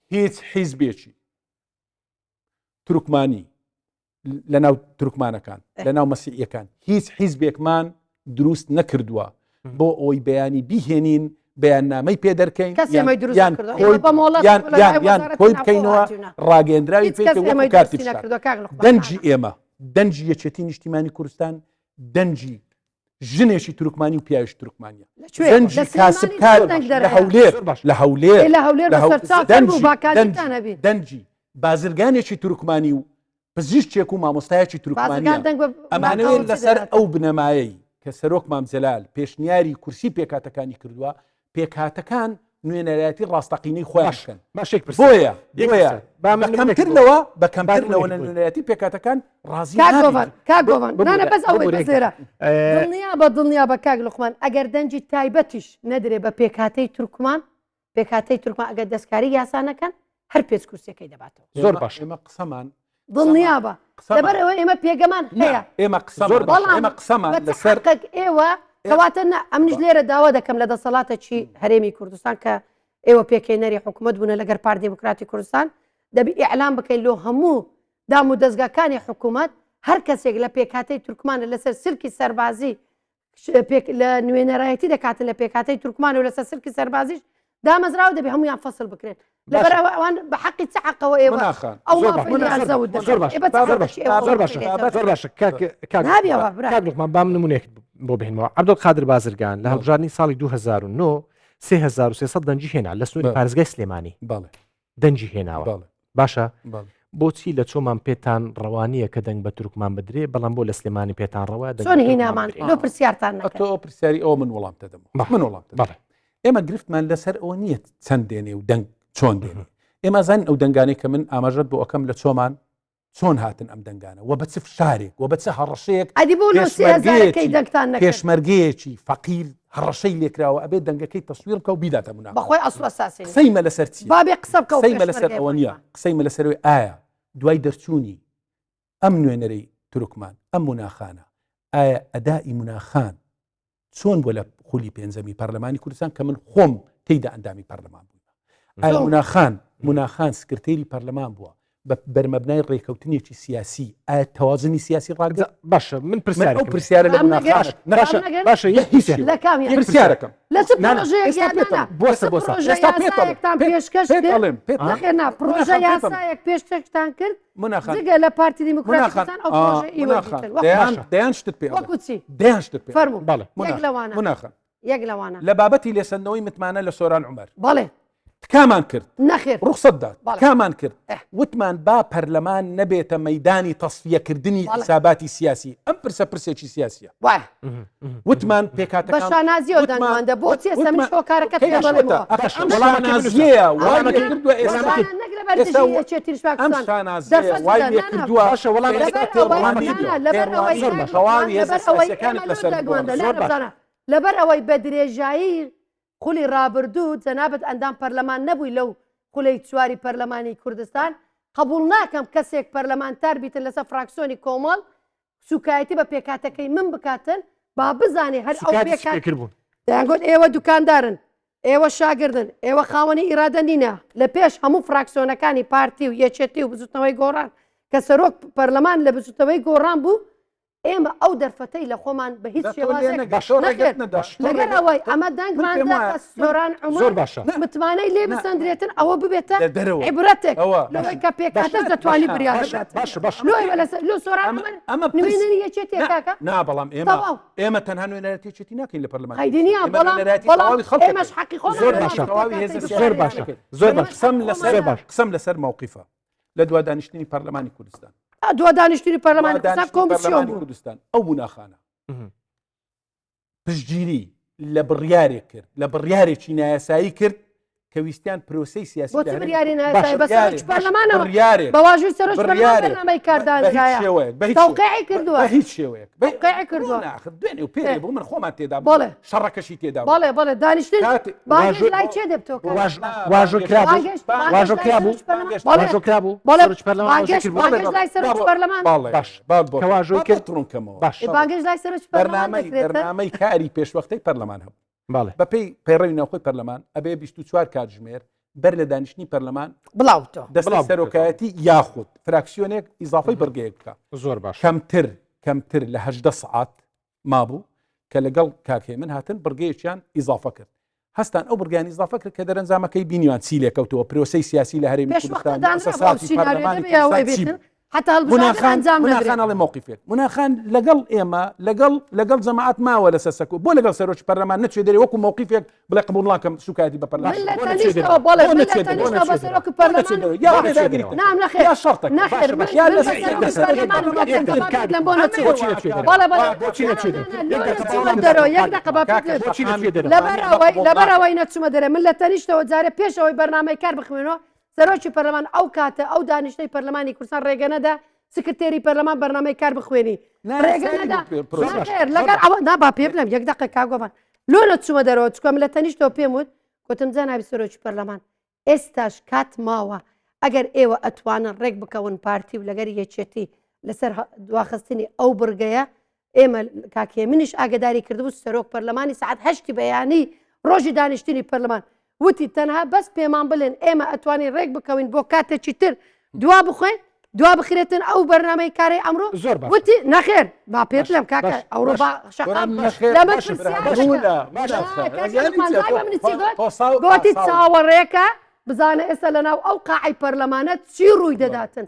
هیچ حیزبێکی تورکمانی لە ناو تورکمانەکان لە ناو مەسیحیەکان هیچ حیزبێکمان دروست نەکردووە بۆ ئەوی بەیانی بیهێنین بەیاننامەی پێ دەرکەین یان کۆی بکەینەوە ڕاگەندراوی پێ کارتی دەنجی ئێمە دەنجی یەکێتی نیشتیمانی کوردستان دەنجی ژنێکی تورکمانی و پیاویش تورکمانیە دەنجی کاسبکار لە هەولێر دەنجی بازرگانێکی تورکمانی و پزیشکێک و مامۆستایەکی تورکمانیە ئەمانەوێت لەسەر ئەو بنەمایەی کە سەرۆک مامجەلال پێشنیاری کورسی پێکاتەکانی کردووە پێکاتەکان نوێنەرەتی ڕاستەقینەی خۆیان بۆیە بەکەمترنەوە بەکەمترنەوە نوێنەرەتی پێکاتەکان ڕازی بەس دڵنیا بە دڵنیا بە کاک لوقمان ئەگەر دەنجی تایبەتیش نەدرێ بە پێکاتەی تورکمان پێکاتەی تورکمان ئەگەر دەستکاری یاسانەکەن هەر پێچ کورسەکەی دەباتەوە زۆر باش ئێمە قسەمان دڵنیا بە لەبەر ئەوە ئێمە پێگەمان هەیە ئێمە قسەمان لەسەر ئێوە کەواتە ئەمنیش لێرە داوا دەکەم لە دەسەڵاتە چی هەرێمی کوردستان کە ئێوە پێکەینەری حکوومەت بوون لەگەر پارتی دموکراتی کوردستان دەبی ئیعلام بکەین لۆ هەموو دام و دەستگاکانی حکوومەت هەر کەسێک لە پێکاتەی تورکمانە لەسەر سرکی سەربازی لە نوێنەرایەتی دەکاتن لە پێکاتەی تورکمان و لەسەر سرکی سەربازیش دامەزراوە دەبی هەمویان فەسڵ بکرێن لەبەر ئەوان بە حەقی چ حەقەوە ئێوە ئەو زۆر بام نمونێک بۆ بهێنەوە عەبدولقادر بازرگان لە هەڵبژاردننی ساڵی 2009 3300 دەنجی هێنا لە سنووری پارێزگای سلێمانی دەنجی هێناوە باشە بۆچی لە چۆمان پێتان ڕەوانیە کە دەنگ بە تورکمان بدرێ بەڵام بۆ لە سلێمانی پێتان ڕەوە چۆن هینامان لۆ پرسیارتان تۆ پرسیاری ئەوە من وەڵام دەدەم من وەڵام ئێمە گرفتمان لەسەر ئەوە نییە چەند دێنێ و دەنگ چۆن دێنێ ئێمە زانین ئەو دەنگانەی کە من ئاماژەت بۆ ئەەکەم لە چۆمان چۆن هاتن ئەم دەنگانە و بە چ شارێک و بە چه هەڕەشەیەک پێشمەرگەیەکی فەقیر هەڕەشەی لێکراوە ئەبێت دەنگەکەی تەسویر بکە و بیداتە منە بەخۆی ئەسوەساسی قسەیمە لەسەر چی بابێ قسە بکە قسەیمە لەسەر ئەوە نییە قسەیمە لەسەرەوەی ئایا دوای دەرچوونی ئەم نوێنەرەی تورکمان ئەم مناخانە ئایا ئەدای مناخان چۆن بۆ لە خولی پێنجەمی پەرلەمانی کوردستان کە من خۆم تێیدا ئەندامی پەرلەمان بووم ئایا مناخان سکرتێری پەرلەمان بووە بە بەرمەبنای ڕێکەوتنێکی سیاسی ئایا تەوازنی سیاسی ڕاگە باشە من ئەو پرسیارێکم. پرسیارە لە مناقەشە باشە یەکیشێ لە کامیان پرسیارەکەم لە چ پرۆژەیەکیانە بۆسە ئێستا یاسایەکتان پێشکەش کرد پێڵێم نەخێنا پرۆژە یاسایەک پێشکەشتان کرد مناخان جگە لە پارتی دیموکراتیکستان ئەو پرۆژە ئیوەدیتن دەیان شتت پێ وەکو چی دەیان شتت پێ فەرموو بەڵێ یەک لەوانە مناخان یەک لەوانە لە بابەتی لێسەندنەوەی متمانە لە سۆران عومەر بەڵێ تکامان کرد نەخێر ڕوخسەتدا بەڵێ. کامان کرد ئەه. وتمان با پەرلەمان نەبێتە مەدانی تەسفیەکردنی بەڵێ. حساباتی سیاسی ئەم پرسە پرسێکی سیاسیە وایە وتمان پێکاتەکان بە شانازیەوە دەنگواندا بۆچی ئێستا من شۆکارەکەت پێ بەڵێمەوە ئەم شانازیەیە وای لێ کردووە ئێستا نەک لە بەرزی چێتیش ئەم پاکستان شانازیەیە وای لێ کردووە باشە وەڵام لەبەر ئەوەی بە درێژایی خولی ڕابردوو جەنابەت ئەندام پەرلەمان نەبووی لەو خولی چواری پەرلەمانی کوردستان قبول ناکەم کەسێک پەرلەمانتار بیتن لەسەر فراکسیۆنی کۆمەڵ سوکایەتی بە پێکاتەکەی من بکاتن با بزانێ هەر ئەو پێکات بوون دەیانگوت ئێوە دوکاندارن ئێوە شاگردن ئێوە خاوەنی ئیرادە نینە لە پێش هەموو فراکسیۆنەکانی پارتی و یەکێتی و بزوتنەوەی گۆڕان کە سەرۆک پەرلەمان لە بزوتەوەی گۆڕان بوو ئێمە ئەو دەرفەتەی لە خۆمان بە هیچ لەگەر ئەوەی ئەمە دەنگماندا سۆران زۆر باشە متمانەی لێ بسەندرێتن ئەوە ببێتە عیبرەتێک لەوەی کە پێکاتە دەتوانی بریاڕات لۆ سۆران نوێنەری یەکێتی کاکە نا بەڵام ئێمە تەنها نوێنەرەتێکی ناکەین لە پەرلەمان قەیدینیە بەڵام ئێمەش حەقی خۆ زۆر باشە زۆر باشە زۆر باش قسەم لەسەر مووقیفە لە دوا دانیشتنی پەرلەمانی کوردستان دو دانیشتنی پەرلەمانی کۆمسیۆن بوو کوردستان ئەو بووناخانە پشتگیری لە بڕیارێک کرد لە بڕیارێکی نایاسایی کرد کە ویستیان پرۆسی سیاسی بۆچی بریاری نایاسایی بە سەرۆکی پەرلەمانەوە بە واژووی سەرۆکی پەرلەمان بەرنامەی کاردانکایە تەوقیعی کردووە بە هیچ شێوەیەک تەوقیعی کردووە دوێنێ و پێ بۆ من خۆمان تێدا بەڵێ شەڕەکەشی تێدا بەڵێ بەڵێ دانیشتن باگەش لای چێ دەبتۆ باگەش لای سەرۆکی پەرلەمان واژۆی کرد ڕوونکەمەوە باگەش لای سەرۆکی پەرلەمان بەرنامەی کاری پێشوەختەی پەرلەمان هەبوو بەپێی پەیڕەوی ناوخۆی پەرلەمان ئەبێ 24 کاتژمێر بەر لە دانیشتنی پەرلەمان بڵاوتۆ دەستی سەرۆکایەتی یاخود فراکسیۆنێک ئیزافەی بەرگەیەک بکە زۆر باش کەمتر لە 18 سعات مابوو کە لەگەڵ کاکێ من هاتن بڕگەیەکیان ئیزافە کرد هەستان ئەو بڕگیانی ئیزافە کرد کە دەرەنجامەکەی بینیوان چی لێکەوتەوە پرۆسەی سیاسی لە هەرێمی کوردستان مناخانڵی مووقیفێک مناخان لەگەڵ ئێمە لەگەڵ جەماعەت ماوە لە سەسەکو بۆ لەگەڵ سەرۆکی پەرلەمان نەچێ دەرێ وەکو مووقیفێک بڵێ قبول ناکەم سوکایەتی بە پەرلەمان لەبەرەوەی نەچوومە دەرێ من لە تەنیشتەوە جارە پێشەوەی بەرنامەی کار بخوێنەوە سەرۆکی پەرلەمان ئەو کاتە ئەو دانیشتەی پەرلەمانی کوردستان ڕێگەنەدا سکرتێری پەرلەمان بەرنامەی کار بخوێنی ڕێگەنەدا لەگەر ئەوە نابا پێ بڵێم یەک دقیقە کاگۆبان لۆ نەچوومە دەرەوە چکۆم لە تەنیشتەوە پێم وت گوتم جەنابی سەرۆکی پەرلەمان ئێستاش کات ماوە ئەگەر ئێوە ئەتوانن ڕێک بکەون پارتی و لەگەر یەکێتی لەسەر دواخستنی ئەو بڕگەیە ئێمە کاکێ منیش ئاگداری کردبوو سەرۆک پەرلەمانی سعات 8 بەیانی ڕۆژی دانیشتنی پەرلەمان وتی تەنها بەس پێمان بڵێن ئێمە ئەتوانین ڕێک بکەوین بۆ کاتێکی تر دوا بخوێن دوا بخرێتن ئەو بەرنامەی کارەی ئەمڕۆ وتی نەخێر با پێت لەم کاکە ئەوڕۆ گوتی چاوەڕێکە بزانە ئێستا لە ناو ئەو قاعی پەرلەمانە چی ڕووی دەداتن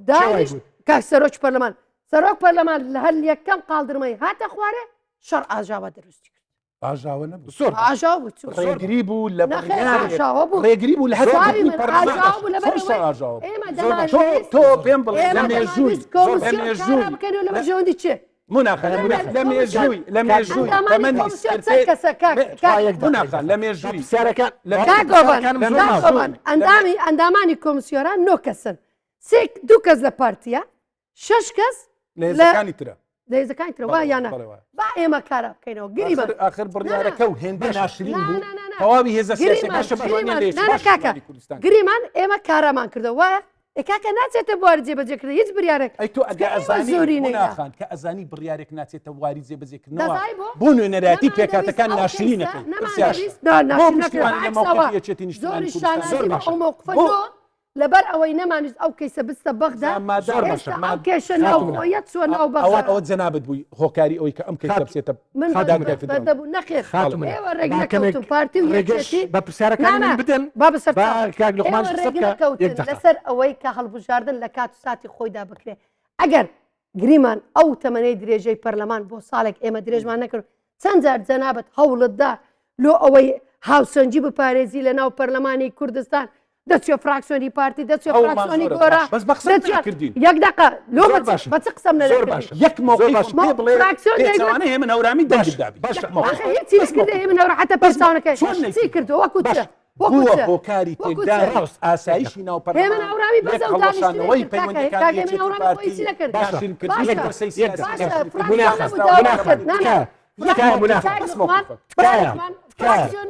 دانیشت کاک سەرۆکی پەرلەمان سەرۆک پەرلەمان لە هەر یەکەم قاڵدرمەی هاتە خوارێ شەڕ ئاژاوە دروستی ئاژاوە نەبوو ڕێگری بوو لە ڕێگری بوو لە تۆ پێم بڵێ لە مێژووی چێ لە مێژووی لە مێژووی ئەندامانی کۆمسیۆران 9 کەسن دوو کەس لە پارتیە 6 کەس لەزەکانی ترە دەیزەکانی ترەوە یانە با ئێمە کارە بکەینەوە گریمان آخر بڕیارەکە و هێندە ناشرین بوو تەواوی هێزە گریمان ئێمە کارەمان کردەوە وایە کاکە ناچێتە بواری جێبەجێکردن هیچ بریارێک تۆ ئەزانیخان کە ئەزانی بڕیارێک ناچێتە واری جێبەجێکردنەوە بۆ نوێنەرەتی پێکاتەکان ناشرینەکەی لەبەر ئەوەی نەمانویست ئەو کەیسە بستە بەغدا ئێستا ئەو کێشە ناوخۆیەت چوە ناو بەغدا ئەوە جەنابەت بووی هۆکاری ئەوەی کە ئەم کەیسە بچێتە من بەدەبوو نەخێر ئێوە ڕێگەکەوتم پارتی و یەکێتی بە پرسیارەکان بدەن با بەسەر کاک لوقمان ڕێگەکەوتن لەسەر ئەوەی کە هەڵبژاردن لە کات و ساتی خۆیدا بکرێ ئەگەر گریمان ئەو تەمەنەی درێژەی پەرلەمان بۆ ساڵێک ئێمە درێژمان نەکرد چەند جار جەنابەت هەوڵتدا لۆ ئەوەی هاوسەنجی بپارێزی لە ناو پەرلەمانی کوردستان دەچێ فراکسیۆنی پارتی دەچێ فراکسیۆنی گۆرە یەک دقە لۆ بە چ قسەم نەکردی یەک موقعش پێ بڵێ پێچەوانە هێمە نەورامی دەنگدابی هیچ کردی هێمە نەورە حتى پێچاونەکەی چی کردو وەکو چ بووە هۆکاری تێکدا ئاسایشی ناوپەرلەمان هێمە نەورامی بەزەو هەڵەشانەوەی پەیوەندیەکانی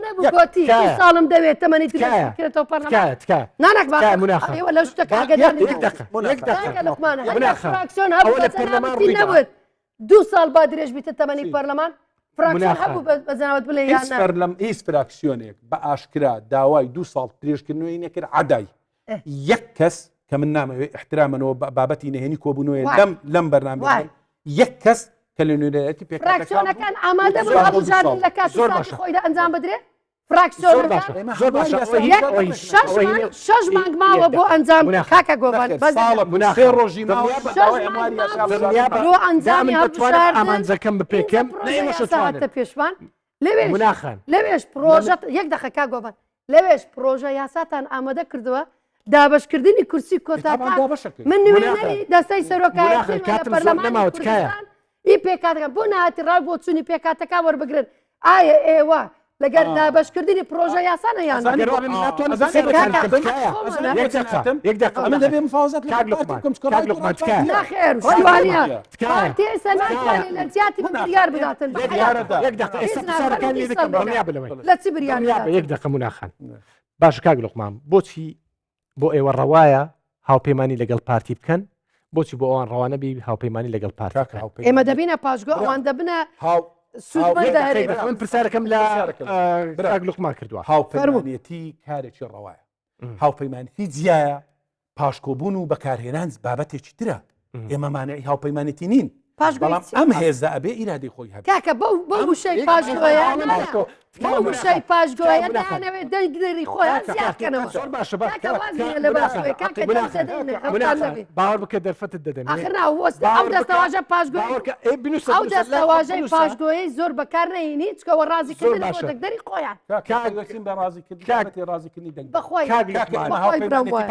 نەبوو گۆتی ساڵم دەوێت تەمەنی درێژکرێتەوە پەرلەمان نانەک ئێوە لەو شتە فراکسیۆن هەبوو نەبوت 2 ساڵ با درێژ بیتە تەمەنی پەرلەمان فراکسیۆن هەبوو بەزانەوەت بڵێ هیچ فراکسیۆنێک بە ئاشکرا داوای 2 ساڵ درێژکردنەوەی نەکرد عادای یەک کەس کە من نامەوێت احترامەوە بابەتی نهێنی کۆبوونەوەی لەم بەرنامە یەک کەس کە لە نوێنەرەتی فراکسیۆنەکان ئامادە بوون هەڵبژاردن لە کات خۆیدا ئەنجام بدرێ فراکسیۆن 6 مانگ ماوە بۆ ئەنجام کاکە گۆڤان ڕۆژی بۆ ئەنجامی ئامانجەکەم بپێکم پێشوان لەوێش پرۆژە یەک دەخەکە گۆڤان لەوێش پرۆژە یاساتان ئامادە کردووە دابشکردنی کورسی کۆتاکان من نوێنەری دەستەی سەرۆکایەتی پەرلەمانی کوردستان ئی پێکاتەکان بۆ نهاتی ڕاو بۆ چوونی پێکاتەکە وەربگرن ئایا ئێوە لەگەر دابشکردنی پرۆژە یاسانە یان دەبێ مفاوزەت نەخێر شوانە تێسە ناتوانێت لە جیاتی بریار بداتن لە چی بریار یەک دقە مناخان باش کاک لوقمان بۆچی بۆ ئێوە ڕەوایە هاوپەیمانی لەگەڵ پارتی بکەن بۆچی بۆ ئەوان ڕەوانە بی هاوپەیمانی لەگەڵ پارتی ئێمە دەبینە پاشگۆ ئەوان دەبنە من پرسیارەکەم لە کاک لوقمان کردووە هاوپەیمانێتی کارێکی ڕەوایە هاوپەیمانێتی جیایە پاشکۆبوون و بەکارهێنان بابەتێکی ترە ئێمە مانعی هاوپەیمانێتی نین بەڵام ئەم هێزە ئەبێ ئیرادی خۆی هەبێت کاکە بەو شەی پاشگۆیە بەو شەی پاشگۆیە دانەوێت دەنگدەری خۆیان زیادکەنەوە باوەڕ بکە دەرفەتت دەدەن ئەو دەستەواژە پاشگۆی پاشگۆیی زۆر بەکار نهێنی چکەوە ڕازیکردن بۆ دەنگدەری خۆیان بە ڕازیکردنی دەنگ بەخۆی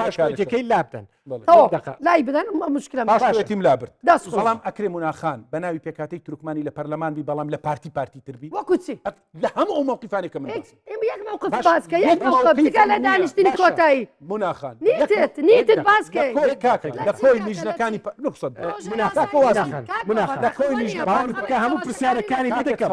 پاشگۆیەکەی لابدەن لای بدەن مشکلە پاشگۆیەتیم لابرد بەڵام ئەکرێ مناخان بە ناوی پێکاتەی تورکمانی لە پەرلەمان بی بەڵام لە پارتی تربی وەکو چی لە هەموو موقفانی کە من یەک موقف باسکە یەک موقف دیگە لە دانیشتنی کۆتایی مناخان نیتت باسکەی لە خۆی لیژنەکانی هەموو پرسیارەکانی دەکەم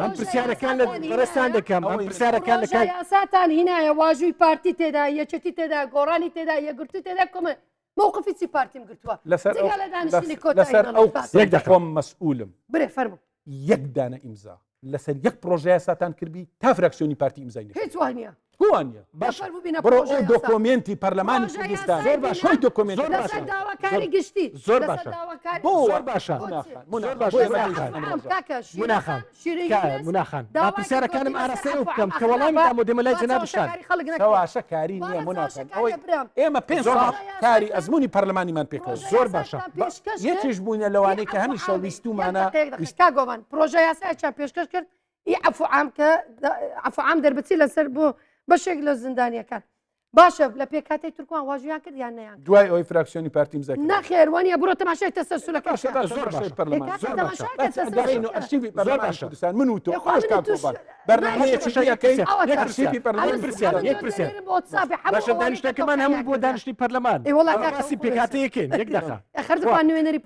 ئەم پرسیارەکان لە بەرەستان دەکەم ئەم پرسیارەکان لە یاساتان هینایە واژووی پارتی تێدا یەکێتی تێدا گۆڕانی تێدا یەکگرتو تێدا کۆمە مووقفی چی پارتیم گرتووە لەسەر ئەو خۆم مەسئولم برێ فەرموو یەک دانە ئیمزا لەسەر یەک پرۆژه یاساتان کردبی تا فراکسیۆنی پارتی ئیمزای هیچ وانە وانە بڕۆ ئەو دۆکۆمنتی پەرلەمانی کوردستان خۆی دۆکۆمنت داواکاری گشتی زۆر باشە زۆر باشە مناخان با پرسیارەکانم ئاراستەی بکەم کە وەڵامی دامۆدێمە لای جەنابشان کەواشە کاری نییە مناخان ئەوەی ئێمە 5 ساڵ کاری ئەزمموی پەرلەمانیمان پێکەوە زۆر باشە یەکیش بوونە لەوانەیە کە هەمیشە ویستومانە گۆوان پرۆژە یاسایان پێشکەش کرد عفوعام کە عفوعام دەربچی لەسەر بۆ بەشێک لە زیندانیەکان باشە لە پێکاتی تورکوان واژویان کرد یان نەیان دوای ئەوی فراکسیۆنی پارتی ئیمزا کرد نەخێوانە بڕۆ تەماشای تەسەلسولەکە من و تۆ دانیشتەکەمان هەموو بۆ دانیشتی پەرلەمان ڕاستی پێکاتەیەکێن یەک دقە خەردوان نوێنەری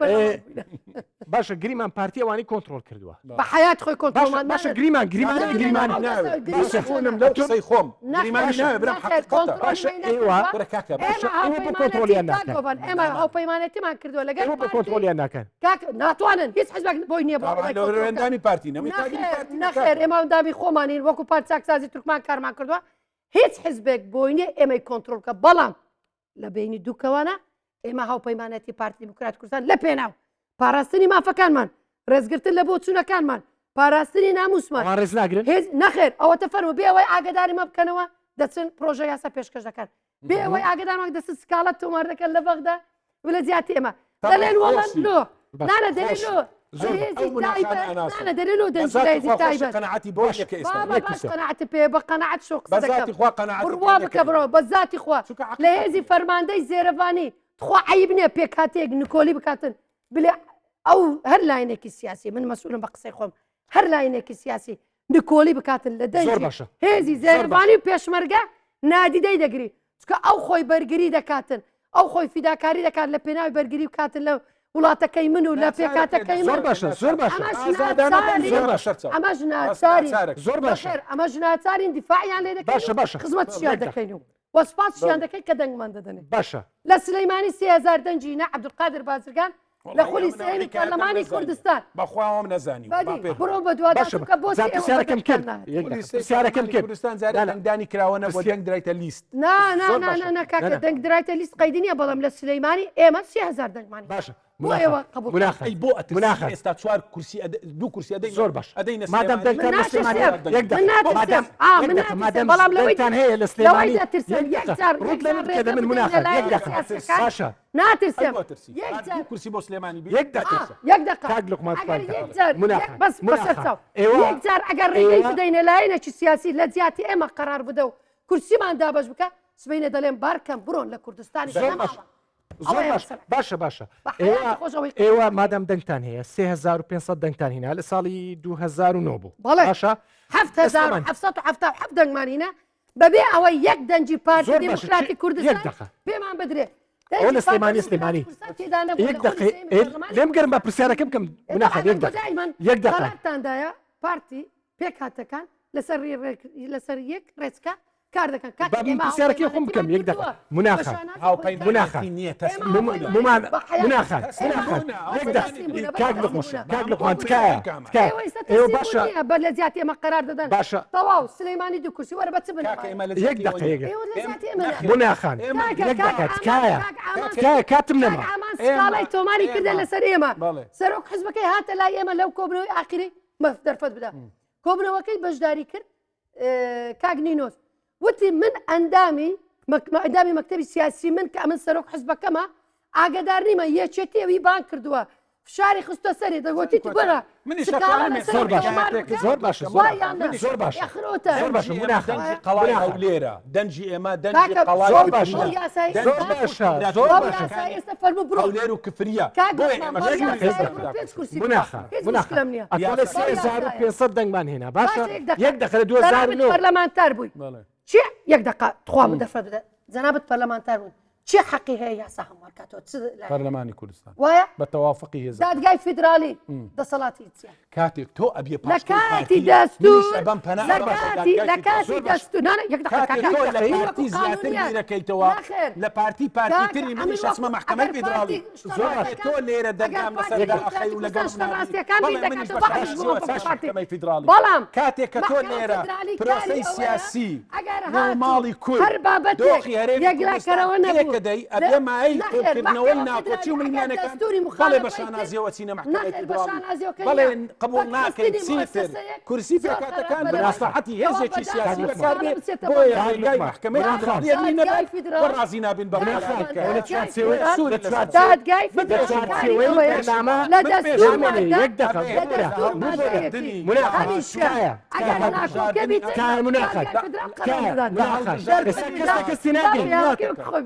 باشە گریمان پارتی ئەوانی کۆنتڕۆل کردووە بە حیات خۆی کۆنتڕۆلمان باشە گریمان خۆنم لەو قسەی خۆم ئێمە هاوپەیمانەتیمان کردووە لەگەڵ بە کۆنتڕۆلیان ناکەن ناتوانن هیچ حزبێک بۆی نییە ڕێندانی پارتی نەخێر ئێمە دامی خۆمانین وەکو پارتی چاکسازی تورکمان کارمان کردووە هیچ حزبێک بۆی نییە ئێمەی کۆنتڕۆلکە بەڵام لە بینی دووکەوانە ئێمە هاوپەیمانەتی پارتی دیموکرات کوردستان لە پێناو پاراستنی مافەکانمان ڕێزگرتن لە بۆ چوونەکانمان پاراستنی ناموسمان ڕێز ناگرن هێز نەخێر ئەوەتە فەرمو بێەوەی ئاگداری مە بکەنەوە دەچن پرۆژە یاسا پێشکەش دەکەن بێەوەی ئاگدارمان دەست سکاڵەت تۆمار دەکەن لە بەغدا لە زیاتی ئێمە دەڵێن وەڵەن لۆ نانە دەلێن أنا دليل دنجي تايبة قناعتي بوجهك باش قناعتي بقناعة شو بذاتي خوا قناعتي بروابك برو بذاتي خوا لهذي فرماندي زيرفاني تخوا عيبني بيكاتيك نيكولي بكاتن بلا أو هر لاينك السياسي من مسؤول بقصي خوم هر لاينك السياسي نيكولي بكاتن لدنجي هذي زيرفاني بيشمرقة نادي داي دقري أو خوي برقري دكاتن أو خوي فداكاري دكاتن لبناوي برقري بكاتن لو وڵاتەکەی من و لە پێکاتەکەی زۆر باشە زۆر باشە ئەمە ژناچاری زۆر باشە ئەمە ژناچارین دیفاعیان لێ دەکەن باشە باشە خزمەتیان دەکەین و وەسپاسیان دەکەین کە دەنگمان دەدەنێت باشە لە سلەیمانی 3000 دەنجی نە عەبدولقادر بازرگان لە خولی سێمی پەرلەمانی کوردستان بەخواوەم نەزانی بڕۆ بە دووادەکە بۆ پرسیارەکەم کرد پرسیارەکەم کرد کوردستان زارە دەنگدانی کراوە نەبوو دەنگ درایتە لیست نا کاکە دەنگ درایتە لیست قەیدی نییە بەڵام لە سلەیمانی ئێمە 3000 دەنگمانی باشە بۆ ئێوە قبول ئەی بۆ ئێستا چوار کورسی دوو کورسی ئەدەی زۆر باش ئەدەی مادام دەنگتان لە سلێمانی بەڵام دەنگتان هەیە لە سلێمانی من مناخە باشە ناترسم کورسی بۆ سلێمانی یەک دقه کاک لوقمان بس یەکجار ئەگەر ڕێگەی بدەینە لایەنێکی سیاسی لە جیاتی ئێمە قەرار بدە و کورسیمان دابش بکە سبەینە دەڵێن بارکەم بڕۆن لە کوردستانی زۆر باشە باشە ئێوە مادام دەنگتان هەیە 3500 دەنگتان هینا لە ساڵی 2009 بوو باشە 7,777 دەنگمانینە بەبێ ئەوەی یەک دەنجی پارتی دیموکراتی کوردستان پێمان بدرێ ئەو لە سلێمانی سلێمانی لێم گەرم بە پرسیارەکە بکەم مناخە یەک دەقەتاندایە پارتی پێکهاتەکان لەسەر یەک ڕێچکە کار دەکەن پرسیارەکەی خۆم بکەم یەک دقە مناخە مناخە مناخە کاک لوقمان تکایە ئێوە باشە بە لە زیاتی ئێمە قەرار دەدەن باشە تەواو سلەیمانی دوو کورسی وەرە بە چ یەک دقە مناخان یەک دقە تکایە کاتم نەما سکاڵی تۆماری کردە لەسەر ئێمە سەرۆک حزبەکەی هاتە لای ئێمە لەو کۆبنەوەی ئاخری دەرفەت بدە کۆبنەوەکەی بەشداری کرد کاک نینۆس وتی من ئەندامی مەکتەبی سیاسی من کە ئەمن سەرۆک حزبەکەمە ئاگدار نیمە یەکێتی ئەوی بان کردووە فشاری خستە سەری دەگوتی بەرە زۆر باشە زۆر باشە قەڵای هەولێرە دەنجی ئێمە دەنجی هەولێر و کفریە مناخە 500 دەنگمان هێنا باشە یەک دقە لە 2009 پەرلەمانتار بووی چی یەک دقە تخوا من دەفرە بدە جەنابەت پەرلەمانتار بوون چی حەقی هەیە یاسا هەموارکاتەوە پەرلەمانی کوردستان وایە بە تەوافقی هێز دادگای فیدرالی دەسەڵاتی چیە کاتێک تۆ ئەبێ لە کاتی دەستور لە کاتی دەستور زیاترەکەیتەوە لە پارتی پارتیتری منیش ئەسمە محکەمەی فیدرالی تۆ لێرە دەنگام لەسەر ئەخەی و لەگەڵ فیدرالی بەڵام کاتێک کە تۆ لێرە پرۆسەی سیاسی ماڵی کورد هەر بابەتێک یەکلاکەرەوە نەبوو دەی ئەبێ مای کردنەوەی ناکۆچی و ملیمانەکان بەڵێ بە شانازیەوە چینە محکەمەی فیدرالی بەڵێ قبول ناکەین چیتر کورسی پێکاتەکان بە مەسلحەتی هێزێکی سیاسی بەکاربێ بۆیە ڕێگای محکەمەی فیدرالی وەڕازی نابین بە دادگای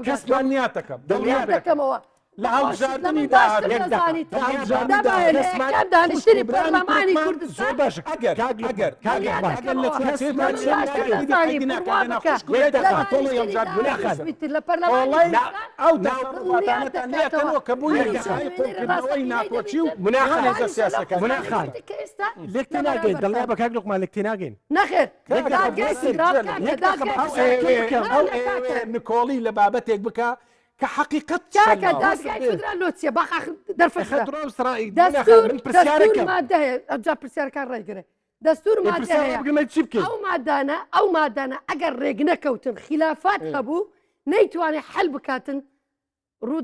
کەسمان نیاتەکەم دەکەمەوە لە هەڵبژاردننی دانیشتنی پەرلەمانی کوردستان زۆر باشە ئەو داوەڕاتانەتان نەکەنەوە کە بوویکردنەوەی ناکۆچی و مناخانێزە سیاسەکان لێکتی ناگەین دڵنیا بە کاک لوقمان لێکتی ناگەین نەخێر نکۆڵی لە بابەتێک بکە کە حقیقت دادگای فیدرال چیە باخ دەرفەت مادە هەیە ئەجا پرسیارەکان ڕێگرێ دەستور مادە هەیە ئەو مادانە ئەگەر ڕێگ نەکەوتن خلافات هەبوو نەیتوانێت حل بکاتن ڕوو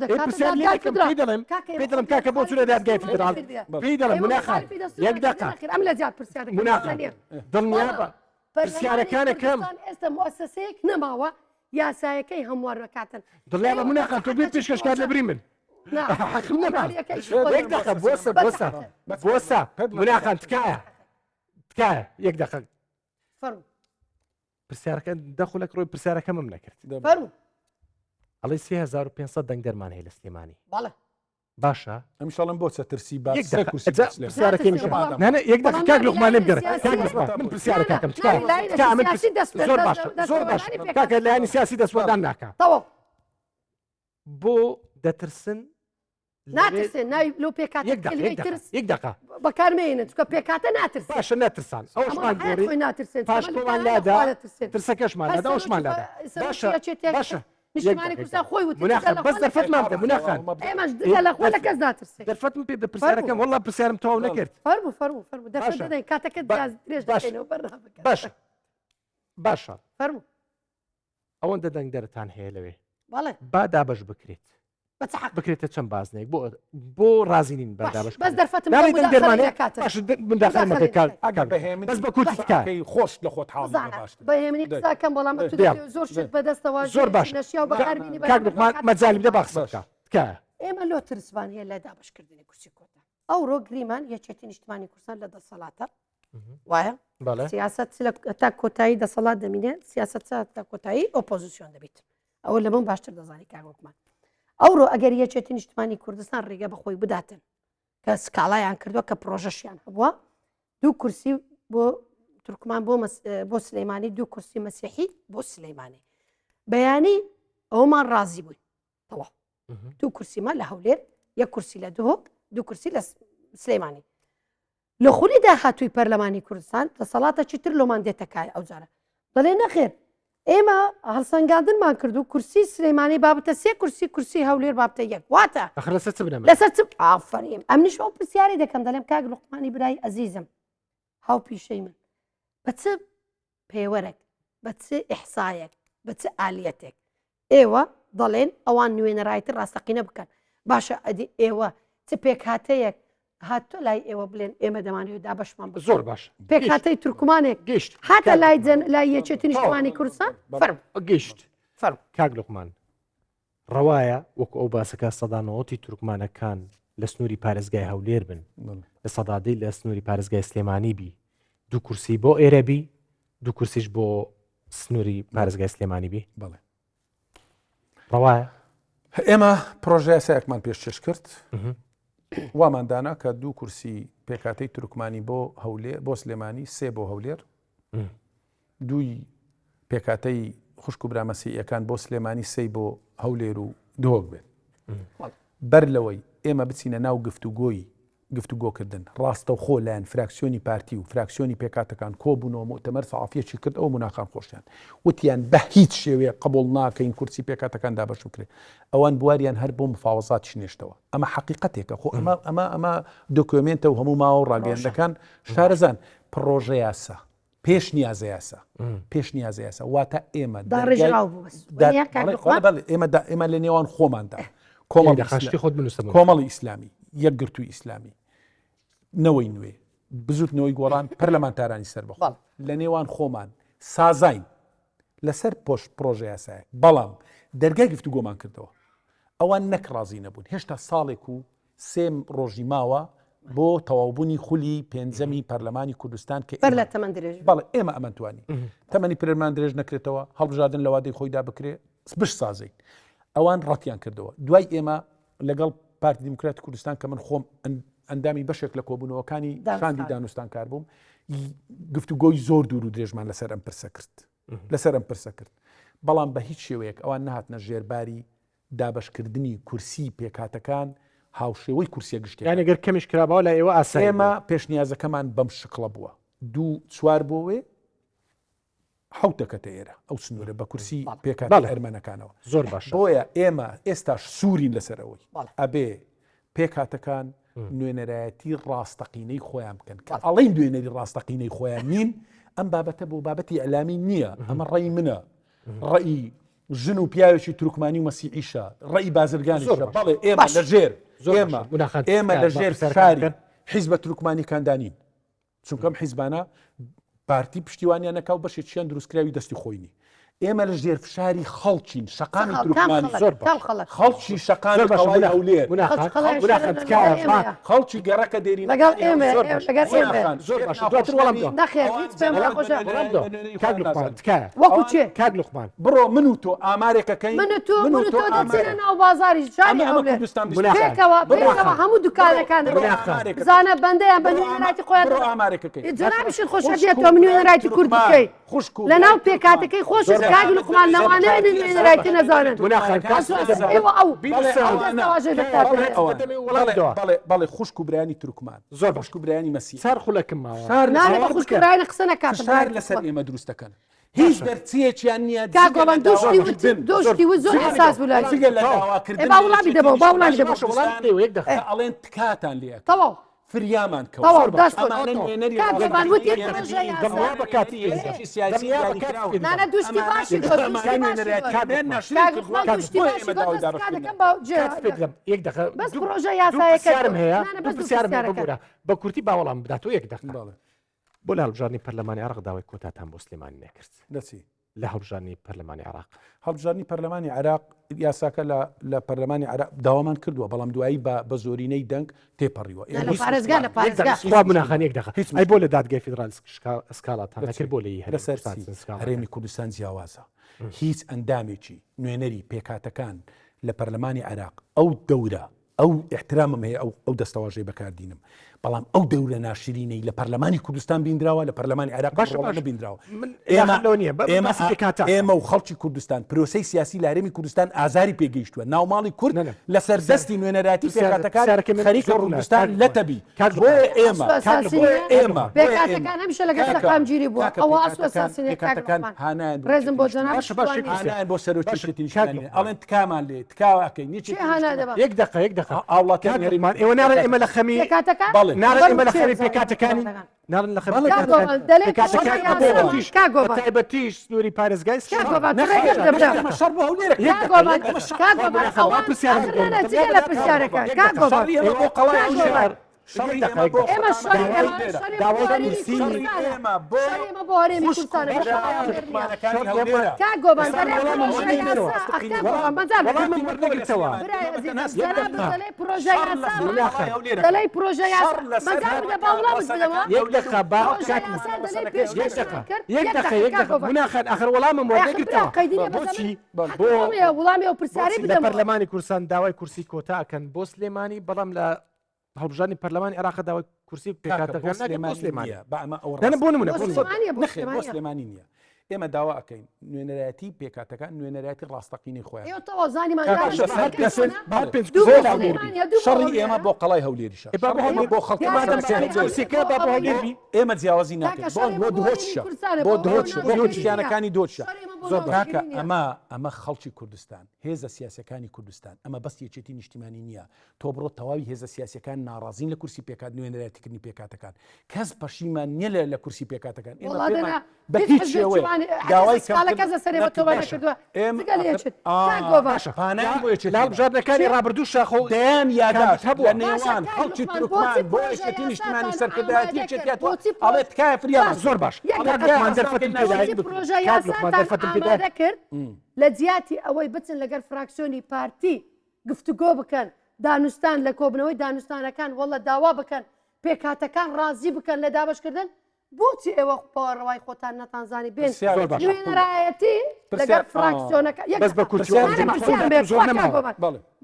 پێ دەڵم کاکە بۆ چونە دادگای فدرال پێی دەڵم مناخان یەک دقه ئەم لە زیاد پرسیارەکە مناخان دڵنیا بە پرسیارەکانەکەم ئێستا مؤسسەیەک نەماوە یاسایەکەی هەموار بکاتن دڵنیا بە مناخان تۆ بێ پێشکەشکار لەبری من یەک دقه بۆسە مناخان تکایە یەک دقه پرسیارەکە دەخولەک ڕۆی پرسیارەکەمم نەکرد ئەڵێ 3500 دەنگ دەرمان هەیە لە سلێمانی باشە ئەمشاڵم بۆ چەترسی با پرسیارەکەی یەک دقه کاک لوقمان لێم گەڕێ من پرسیارەکەم زۆر باشە زۆر باش کاکە لایانی سیاسی دەستوەردان ناکە بۆ دەترسن ناترسێن ناوی لەو پێکات یەک دقه بەکارمێنن چکە پێکاتە ناترسن باشە نەترسان ئەوشمان گۆڕی ناترسێن پاشکۆمان لادا ترسەکەشمان لادا ئەوشمان لادا باشە نیشتمانی کوردستان خۆی وتی بەس دەرفەتمان بدە مناخان ئێمەش دگە لە خۆ لە کەس ناترسێ دەرفەتم پێ بدە پرسیارەکەم وەڵڵا پرسیارم تەواو نەکرد فەرموو دەرفەت دەدەین کاتەکەت درێژ دەکەینەوە بەرنامەکە باشە فەرموو ئەوەندە دەنگ دەرتان هەیە لەوێ بەڵێ با دابەش بکرێت بکرێتە چەند بازنێک بۆ رازیین بەدابش بەس دەرفەتم بەس بە کوتی تکای خۆش لە خۆت بەهێمنی قساکەم بەڵام زۆر شت بەدەستەوە زۆر باش نەشیا و بەکاربینی مەجالی بدە باخسەکە تکایە ئێمە لۆ ترسوان هەیە لە دابشکردنی کورسی کۆتا ئەوڕۆ گریمان یەکێتی نیشتمانی کوردستان لە دەسەڵاتە وایە سیاست تا کۆتایی دەسەڵات دەمینێت سیاست تا کۆتایی ئۆپۆزیسیۆن دەبیت ئەوە لە من باشتر دەزانی کاگوکمان ئەوڕۆ ئەگەر یەکێتی نیشتمانی کوردستان ڕێگە بەخۆی بداتن کە سکاڵایان کردووە کە پرۆژەشیان هەبووە دوو کورسی بۆ تورکمان بۆ سلەیمانی دوو کورسی مەسیحی بۆ سلەیمانی بەیانی ئەومان ڕازی بووین تەواو دوو کورسیمان لە هەولێر یەک کورسی لە دهۆک دوو کورسی لە سلەیمانی لە خولی داهاتووی پەرلەمانی کوردستان دەسەڵاتە چیتر لۆمان دێتەکای ئەو جارە دەڵێ نەخێر ئێمە هەڵسەنگاندنمان کردو کورسی سلەیمانی بابتە سێ کورسی هەولێر بابتە یەک واتە لەسەر چ ئافریم ئەم نیش ئەو پرسیاری دەکەم دەڵێم کاک لوقمانی برای ئەزیزم هاو پیشەی من بە چ پێوەرێک بە چ ئیحسایەک بە چ ئالیەتێک ئێوە دەڵێن ئەوان نوێنەرایەتی ڕاستەقینە بکەن باشە ئەدی ئێوە چ پێکهاتەیەک هاتۆ لای ئێوە بڵێن ئێمە دەمانێت دابشمان زۆر باش پێکهاتەی تورکمانێک گەشت هاتە لای یەکێتی نیشتمانی کوردستان گەشت کاک لوقمان ڕەوایە وەکو ئەو باسەکە سەدانەوەتی تورکمانەکان لە سنووری پارێزگای هەولێر بن لە سەدادەی لە سنووری پارێزگای سلێمانی بی دوو کورسی بۆ ئێرەبی دوو کورسیش بۆ سنووری پارێزگای سلێمانی بی بڵێ ڕەوایە ئێمە پرۆژه سەیەکمان پێشکەش کرد واماندانا کە دوو کورسی پێکاتەی تورکمانی بۆ هەولێر بۆ سلێمانی سێ بۆ هەولێر دووی پێکاتەی خوشک و برامەسیەکان بۆ سلێمانی سەی بۆ هەولێر و دۆک بێت بەر لەوەی ئێمە بچینە ناو گفتوگۆکردن ڕاستە و خۆ لایەن فراکسیۆنی پارتی و فراکسیۆنی پێکاتەکان کۆبوونەوە مؤتەمەر سەعافیەکی کرد ئەو مناخان خۆشیان وتیان بە هیچ شێوەیە قبول ناکەین کورسی پێکاتەکان دابەش بکرێت ئەوان بواریان هەر بۆ مفاوەزات شنێشتەوە ئەمە حەقیقەتێکە خۆ ئەمە دۆکومنتە و هەموو ماوە ڕاگەیەندەکان شارەزان پرۆژە یاسا پێش نیازە یاسا واتە ئێمە ئێمە لە نێوان خۆماندا کۆمەڵی ئیسلامی یەکگرتووی ئیسلامی نەوەی نوێ بزوتنەوەی گۆڕان پەرلەمانتارانی سەر بەخۆ لە نێوان خۆمان سازاین لەسەر پۆشت پرۆژە یاسایە بەڵام دەرگای گفتوگۆمان کردەوە ئەوان نەک ڕازی نەبوون هێشتا ساڵێک و سێم ڕۆژی ماوە بۆ تەواوبوونی خولی پێنجەمی پەرلەمانی کوردستان کە بەر لە تەمەن درێژ بەڵێ ئێمە ئەمەتوانی تەمەنی پرێمان درێژ نەکرێتەوە هەڵبژاردن لە وادەی خۆیدا بکرێ بش سازین ئەوان ڕەتیان کردەوە دوای ئێمە لەگەڵ پارتی دیموکراتی کوردستان کە من خۆم ئەندامی بەشێک لە کۆبوونەوەکانی شاندی دانوستان کار بووم گفتوگۆی زۆر دوور و درێژمان لەسەر ئەم پرسە کرد بەڵام بە هیچ شێوەیەک ئەوان نهاتنە ژێرباری دابشکردنی کورسی پێکاتەکان هاوشێوەی کورسیە گشتێک یانەگەر کەمیش کرابەوە لە ئێوە ئاسا ئێمە پێشنیازەکەمان بەم شکڵە بووە دوو چوار بۆوێ حوتەکەتە ئێرە ئەو سنوورە بە کورسی پێکات ئەرمەنەکانەوە زۆر باش بۆیە ئێمە ئێستاش سوورین لەسەرەوەی ئەبێ پێکاتەکان نوێنەرایەتی ڕاستەقینەی خۆیان بکەن کە ئەڵین دوێنەری ڕاستەقینەی خۆیان نین ئەم بابەتە بۆ بابەتی ئەلامی نییە ئەمە ڕێی منە ڕێی ژن و پیاوێکی تورکمانی و مەسیحیشە ڕێی بازرگانی زۆر بەڵێ ئێمە لە ژێر ئێمە لە ژێر شاری حیزبە تورکمانی کاندانین چونکەم حیزبانە پارتی پشتیوانیان نەکاو بەشێکیان دروستکراوی دەستی خۆینی ئێمە لە ژێر فشاری خەڵکین شەقامی تورکمانی زۆر خەڵکی شەقامی قەڵای هەولێر خەڵکی گەڕەکە دێرین لەگەڵ ئێمە زۆر باش دواتر وەڵام دۆ نەخێر هیچ پێم نەخۆشە وەکو چێ کاک لوقمان بڕۆ من و تۆ ئامارێکەکەی من و تۆ دەچینە ناو بازاری شاری هەولێر پێکەوە هەموو دوکانەکان زانە بەندەیان بە نوێنەراتی خۆیان ئامارێکەکەی جنابیشت خۆشەویست تۆ من نوێنەراتی کورد بکەی لە ناو پێکاتەکەی خۆش کاک لوقمان لەوانەیە نوێنەراتی نەزانن بەڵێ خوشک و برایانی تورکمان زۆر خوشک و برایانی مەسی سار خولەکم ماوە نانە بە خوشکڕایە قسە نەکات شار لەسەر ئێمە دروستەکەن هیچ دەرچیەکیان نییە کاگۆڵان دۆشتی و زۆر ئەساس بوو لای جگە لە داواکردن وڵامی دەبەوە باوڵامی دەبەوە ئەڵێن تکاتان لێ تەواو فریامان تەواو دەست نانە دوشتی باشی یەک دقە بەس پرۆژە یاسایەکەم هەیە بەگورە بە کورتی باوەڵام بدات و یەک دەخڵ بۆ لە هەڵبژارنی پەرلەمانی عراق داوای کۆتاتان بۆ سلێمانی نەکرد دەچی لە هەڵبژارنی پەرلەمانی عراق هەڵبژارنی پەرلەمانی عراق یاساکە لە پەرلەمانی عراق داوامان کردووە بەڵام دوایی بە زۆرینەی دەنگ تێپەڕیوە مناخان یەک دەخ ئەی بۆ لە دادگای فیدرال سکاڵاتان نەکرد بۆ لە لەسەر هەرێمی کوردستان جیاوازە هیچ ئەندامێکی نوێنەری پێکاتەکان لە پەرلەمانی عراق ئەو دەورە ئەو احترامم هەیە ئەو دەستەواژەی بەکاردینم بەڵام ئەو دەورە ناشرینەی لە پەرلەمانی کوردستان بینراوە لە پەرلەمانی عراق باش بینراوە ئێمە و خەڵکی کوردستان پرۆسەی سیاسی لە هەرێمی کوردستان ئازاری پێگەیشتووە ناوماڵی کورد لەسەر دەستی نوێنەراتی پێکاتەکان خەریکە کوردستان لەتەبی ئێمە پێکاتەکان هەمیشە لەگەڵ سەقامگیری بووە ئەوە ئەسوە ساسینەکان هانایان ڕێزم بۆ جەناب هانایان بۆ سەرۆکی شتێنی ئەڵێن تکامان لێ تکاواکەی نیچی یەک دقە ئاوڵاتیان هەریمان ئێوە ناڕێن ئێمە لە خەمی نارن ئێمە لە خەمی پێکاتەکانی نارن لە خەتایبەتیش سنووری پارێزگای ئاخر وەڵامم وڵامی و پرسیاری لە پەرلەمانی کوردستان داوای کورسی کۆتاکەن بۆ سلێمانی بەڵام لە هەڵبژارنی پەرلەمانی عراق داوای کورسی پێکاتەکان بۆ سلێمانی نییە ئێمە داوا ئەەکەین نوێنەرەتی پێکاتەکان نوێنەرەتی ڕاستەقینی خۆیان شەڕی ئێمە بۆ قەڵای هەولێریشە بۆ خەڵکی ئێمە جیاوازی ناکەین بۆ دۆچشە بۆ دۆچیانەکانی دۆچشە کاکە ئەمە خەڵکی کوردستان هێزە سیاسەکانی کوردستان ئەمە بەس یەکێتی نیشتیمانی نییە تۆ بڕۆ تەواوی هێزە سیاسەکان ناڕازین لە کورسی پێکات نوێنەرەتیکردنی پێکاتەکان کەس پەشیمان نیە لە کورسی پێکاتەکان بە هیچ شێوەیە داوای هەڵبژارنەکانی ڕابردوو شاخۆ دەیان یاداشت هەبوو لە نێوان خەڵکی تورکمان بۆ یەکێتی نیشتیمانی سەرکردایەتی یەکێتیات ئەڵێ تکایە فریامان زۆر باش کرد لە جیاتی ئەوەی بچن لەگەر فراکسیۆنی پارتی گفتوگۆ بکەن دانوستان لە کۆبنەوەی دانوستانەکان وەڵە داوا بکەن پێکاتەکان ڕازی بکەن لە دابشکردن بۆچی ئێوە پاڕەوای خۆتان نەتانزانی بێن نوێنەرایەتی لەگەر فراکسیۆنەکە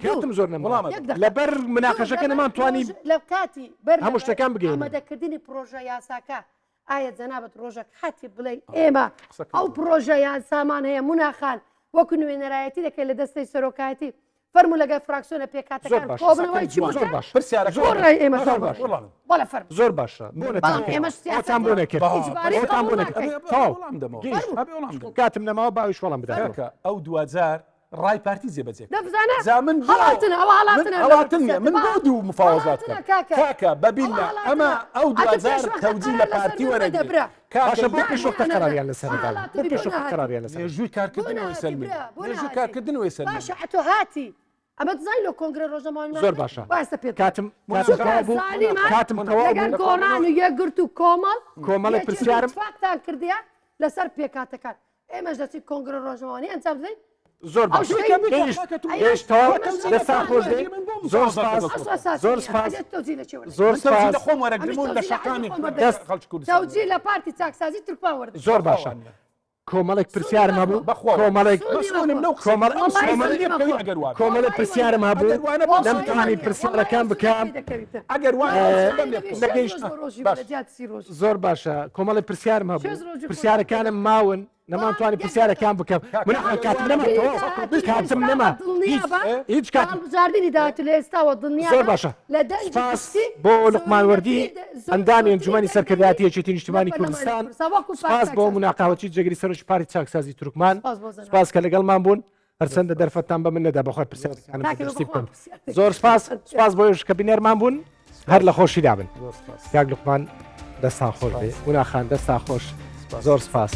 کاتم زۆر نەمەڵام لەبەر مناقەشەکە نەمان توانی لە کاتی بەر هەموو شتەکان بگەین ئامادەکردنی پرۆژە یاساکە ئایا جەنابەت ڕۆژێک هاتی بڵێ ئێمە ئەو پرۆژە یاسامان هەیە موناخان وەکو نوێنەرایەتی دەکەی لە دەستەی سەرۆکایەتی فەرمو لەگەر فراکسیۆنە پێکاتەکان کۆبنەوەی چی زۆر باش ڕێی ئێمە بەڵێ فەرمو زۆر باشە ئێمەتان بۆ نەکرد کاتم نەماوە باویش وەڵام بدات ئەو دوجار ڕای پارتی جێبەجێ من من بۆ دوو مفاوەزات کاکە بەبیلە ئەمە ئەو دوجار تەوجی لە پارتی وەرەگرێت باشە بۆ پێشوەختە قەراریان لەسەردا بۆ پێشوەختە قەراریان لەسەر مێژووی کارکردنەوەی سەلمی مێژووی کارکردنەوەی سەلمی باشە ئەتۆ هاتی ئەمە دزای لە کۆنگرە ڕۆژەمانی زۆر باشە باشە پێ کاتم کاتم لەگەن گۆڕان و یەکگرت و کۆمەڵ کۆمەڵی پرسیارم فاکتان کردیان لەسەر پێکاتەکان ئێمەش دەچیت کۆنگرە ڕۆژەمانی ئەنجام بدەین زۆر باش هێشتا دەستا خۆش دێ زۆر سپاس زۆر سپاس زۆر سپاس خۆم وەرەگرمون لە شەقانی دەست خەڵکی کوردستان داوجی لە پارتی چاکسازی تورکمان وەرد زۆر باشە کۆمەڵێک پرسیارم هەبوو کۆمەڵێک کۆمەڵی پرسیارم هەبوو نەمتوانی پرسیارەکان بکەم ئەگەر زۆر باشە کۆمەڵی پرسیارم هەبوو پرسیارەکانم ماون نەمانتوانی پرسیارەکان بکەم من کاتم نەما کاتم نەما هیچ کاتم بژاردننی داوت لە ئێستاوە دنیا زۆر باشە سپاس بۆ لقمانوەردی ئەندامی ئەنجومەنی سەرکردایەتی یەکێتی نیشتیمانی کوردستان سپاس بۆ مناقاوەتی جێگری سەرۆکی پارتی چاکسازی تورکمان سپاس کە لەگەڵمان بوون هەرچەندە دەرفەتان بە من نەدا بەخۆی پرسیارەکانم دەستی بکەم زۆر سپاس بۆ کە بینێرمان بوون هەر لە خۆشی دابن کاک لقمان دەستان خۆش بێ ونا خان دەستا خۆش زۆر سپاس